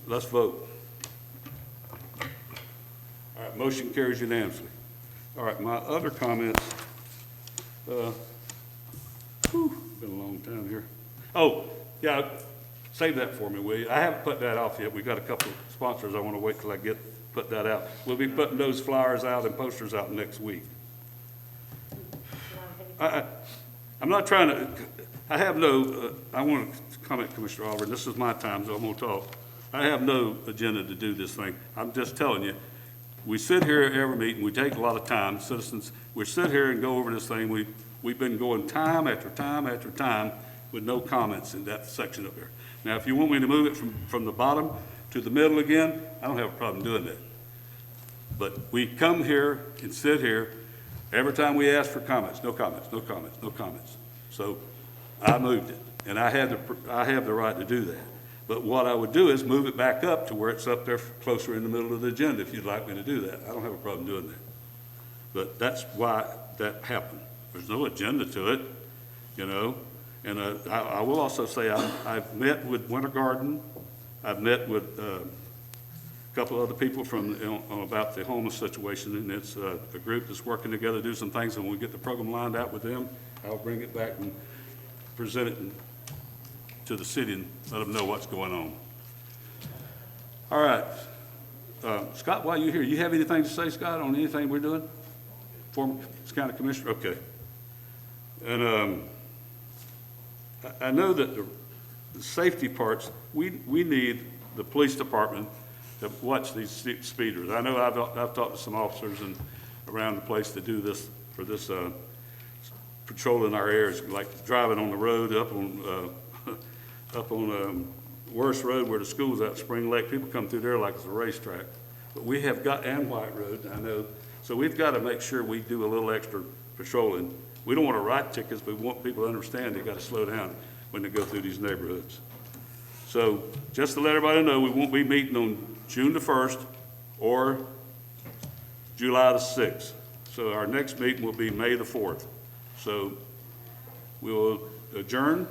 let's vote. All right, motion carries unanimously. All right, my other comments, been a long time here. Oh, yeah, save that for me, will you? I haven't put that off yet. We got a couple of sponsors. I want to wait till I put that out. We'll be putting those flyers out and posters out next week. I'm not trying to, I have no, I want to comment, Commissioner Oliver, this is my time, so I'm going to talk. I have no agenda to do this thing. I'm just telling you, we sit here at every meeting, we take a lot of time, citizens, we sit here and go over this thing. We've been going time after time after time with no comments in that section up there. Now, if you want me to move it from the bottom to the middle again, I don't have a problem doing that. But we come here and sit here, every time we ask for comments, no comments, no comments, no comments. So I moved it, and I have the right to do that. But what I would do is move it back up to where it's up there closer in the middle of the agenda, if you'd like me to do that. I don't have a problem doing that. But that's why that happened. There's no agenda to it, you know? And I will also say I've met with Winter Garden. I've met with a couple other people about the homeless situation, and it's a group that's working together to do some things. And when we get the program lined out with them, I'll bring it back and present it to the city and let them know what's going on. All right. Scott, while you're here, you have anything to say, Scott, on anything we're doing? Former county commissioner, okay. And I know that the safety parts, we need the police department to watch these speeders. I know I've talked to some officers and around the place to do this, for this patrolling our areas, like driving on the road up on Worst Road where the school's at Spring Lake. People come through there like it's a racetrack. But we have got, and White Road, I know, so we've got to make sure we do a little extra patrolling. We don't want to write tickets, but we want people to understand they got to slow down when they go through these neighborhoods. So just to let everybody know, we won't be meeting on June the 1st or July the 6th. So our next meeting will be May the 4th. So we will adjourn